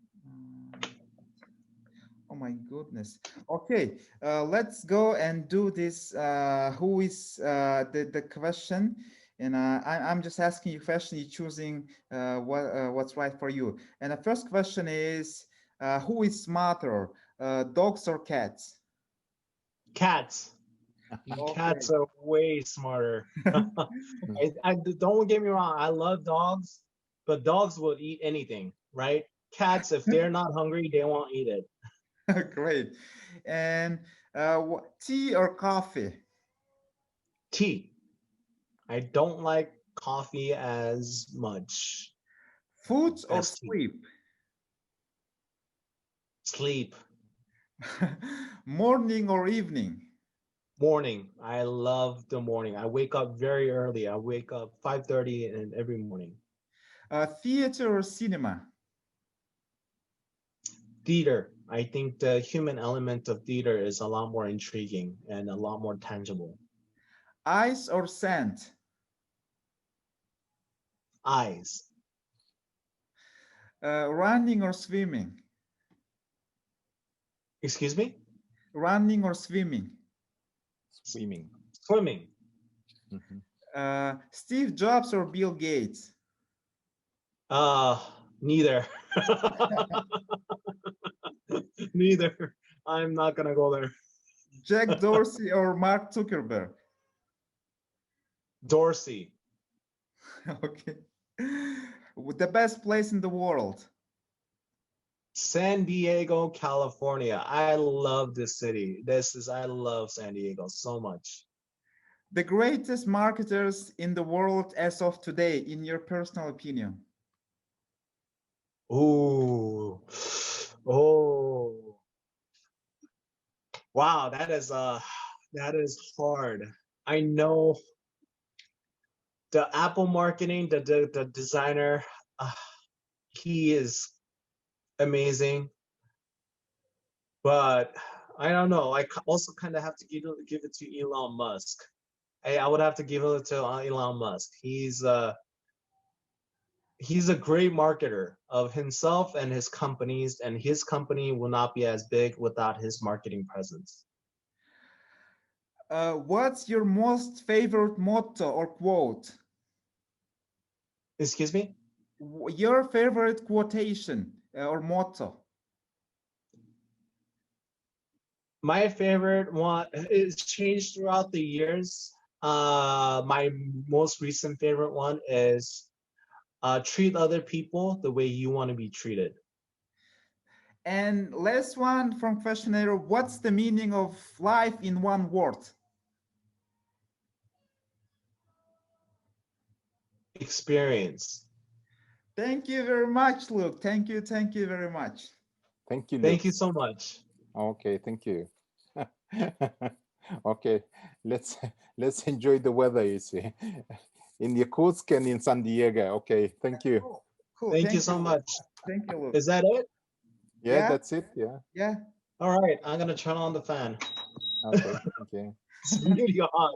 Oh my goodness. Okay, let's go and do this. Who is the question? And I'm just asking you a question. You're choosing what's right for you. And the first question is, who is smarter, dogs or cats? Cats. Okay. Cats are way smarter. Don't get me wrong. I love dogs, but dogs will eat anything, right? Cats, if they're not hungry, they won't eat it. Great. And tea or coffee? Tea. I don't like coffee as much. Food or as tea. sleep? Sleep. Morning or evening? Morning. I love the morning. I wake up very early. I wake up 5:30 and every morning. Theater or cinema? Theater. I think the human element of theater is a lot more intriguing and a lot more tangible. Ice or sand? Eyes. Running or swimming? Excuse me? Running or swimming? Swimming. Swimming. Steve Jobs or Bill Gates? Neither. Neither. I'm not gonna go there. Jack Dorsey or Mark Zuckerberg? Dorsey. Okay. The best place in the world? San Diego, California. I love this city. I love San Diego so much. The greatest marketers in the world as of today, in your personal opinion? Ooh. Oh. Wow, that is hard. I know the Apple marketing, the designer, he is amazing. But I don't know. I also kind of have to give it to Elon Musk. I would have to give it to Elon Musk. He's a great marketer of himself and his companies, and his company will not be as big without his marketing presence. What's your most favorite motto or quote? Excuse me? Your favorite quotation or motto? My favorite one is changed throughout the years. My most recent favorite one is treat other people the way you want to be treated. And last one from questionnaire, what's the meaning of life in one word? Experience. Thank you very much, Luke. Thank you very much. Thank you, Luke. Thank you so much. Okay, thank you. Okay, let's enjoy the weather, you see. In Yakutsk and in San Diego. Okay, thank you. Cool. Thank you so much. Thank you, Luke. Is that it? Yeah, that's it. Yeah. Yeah. All right, I'm gonna turn on the fan. Okay, thank you. It's really hot.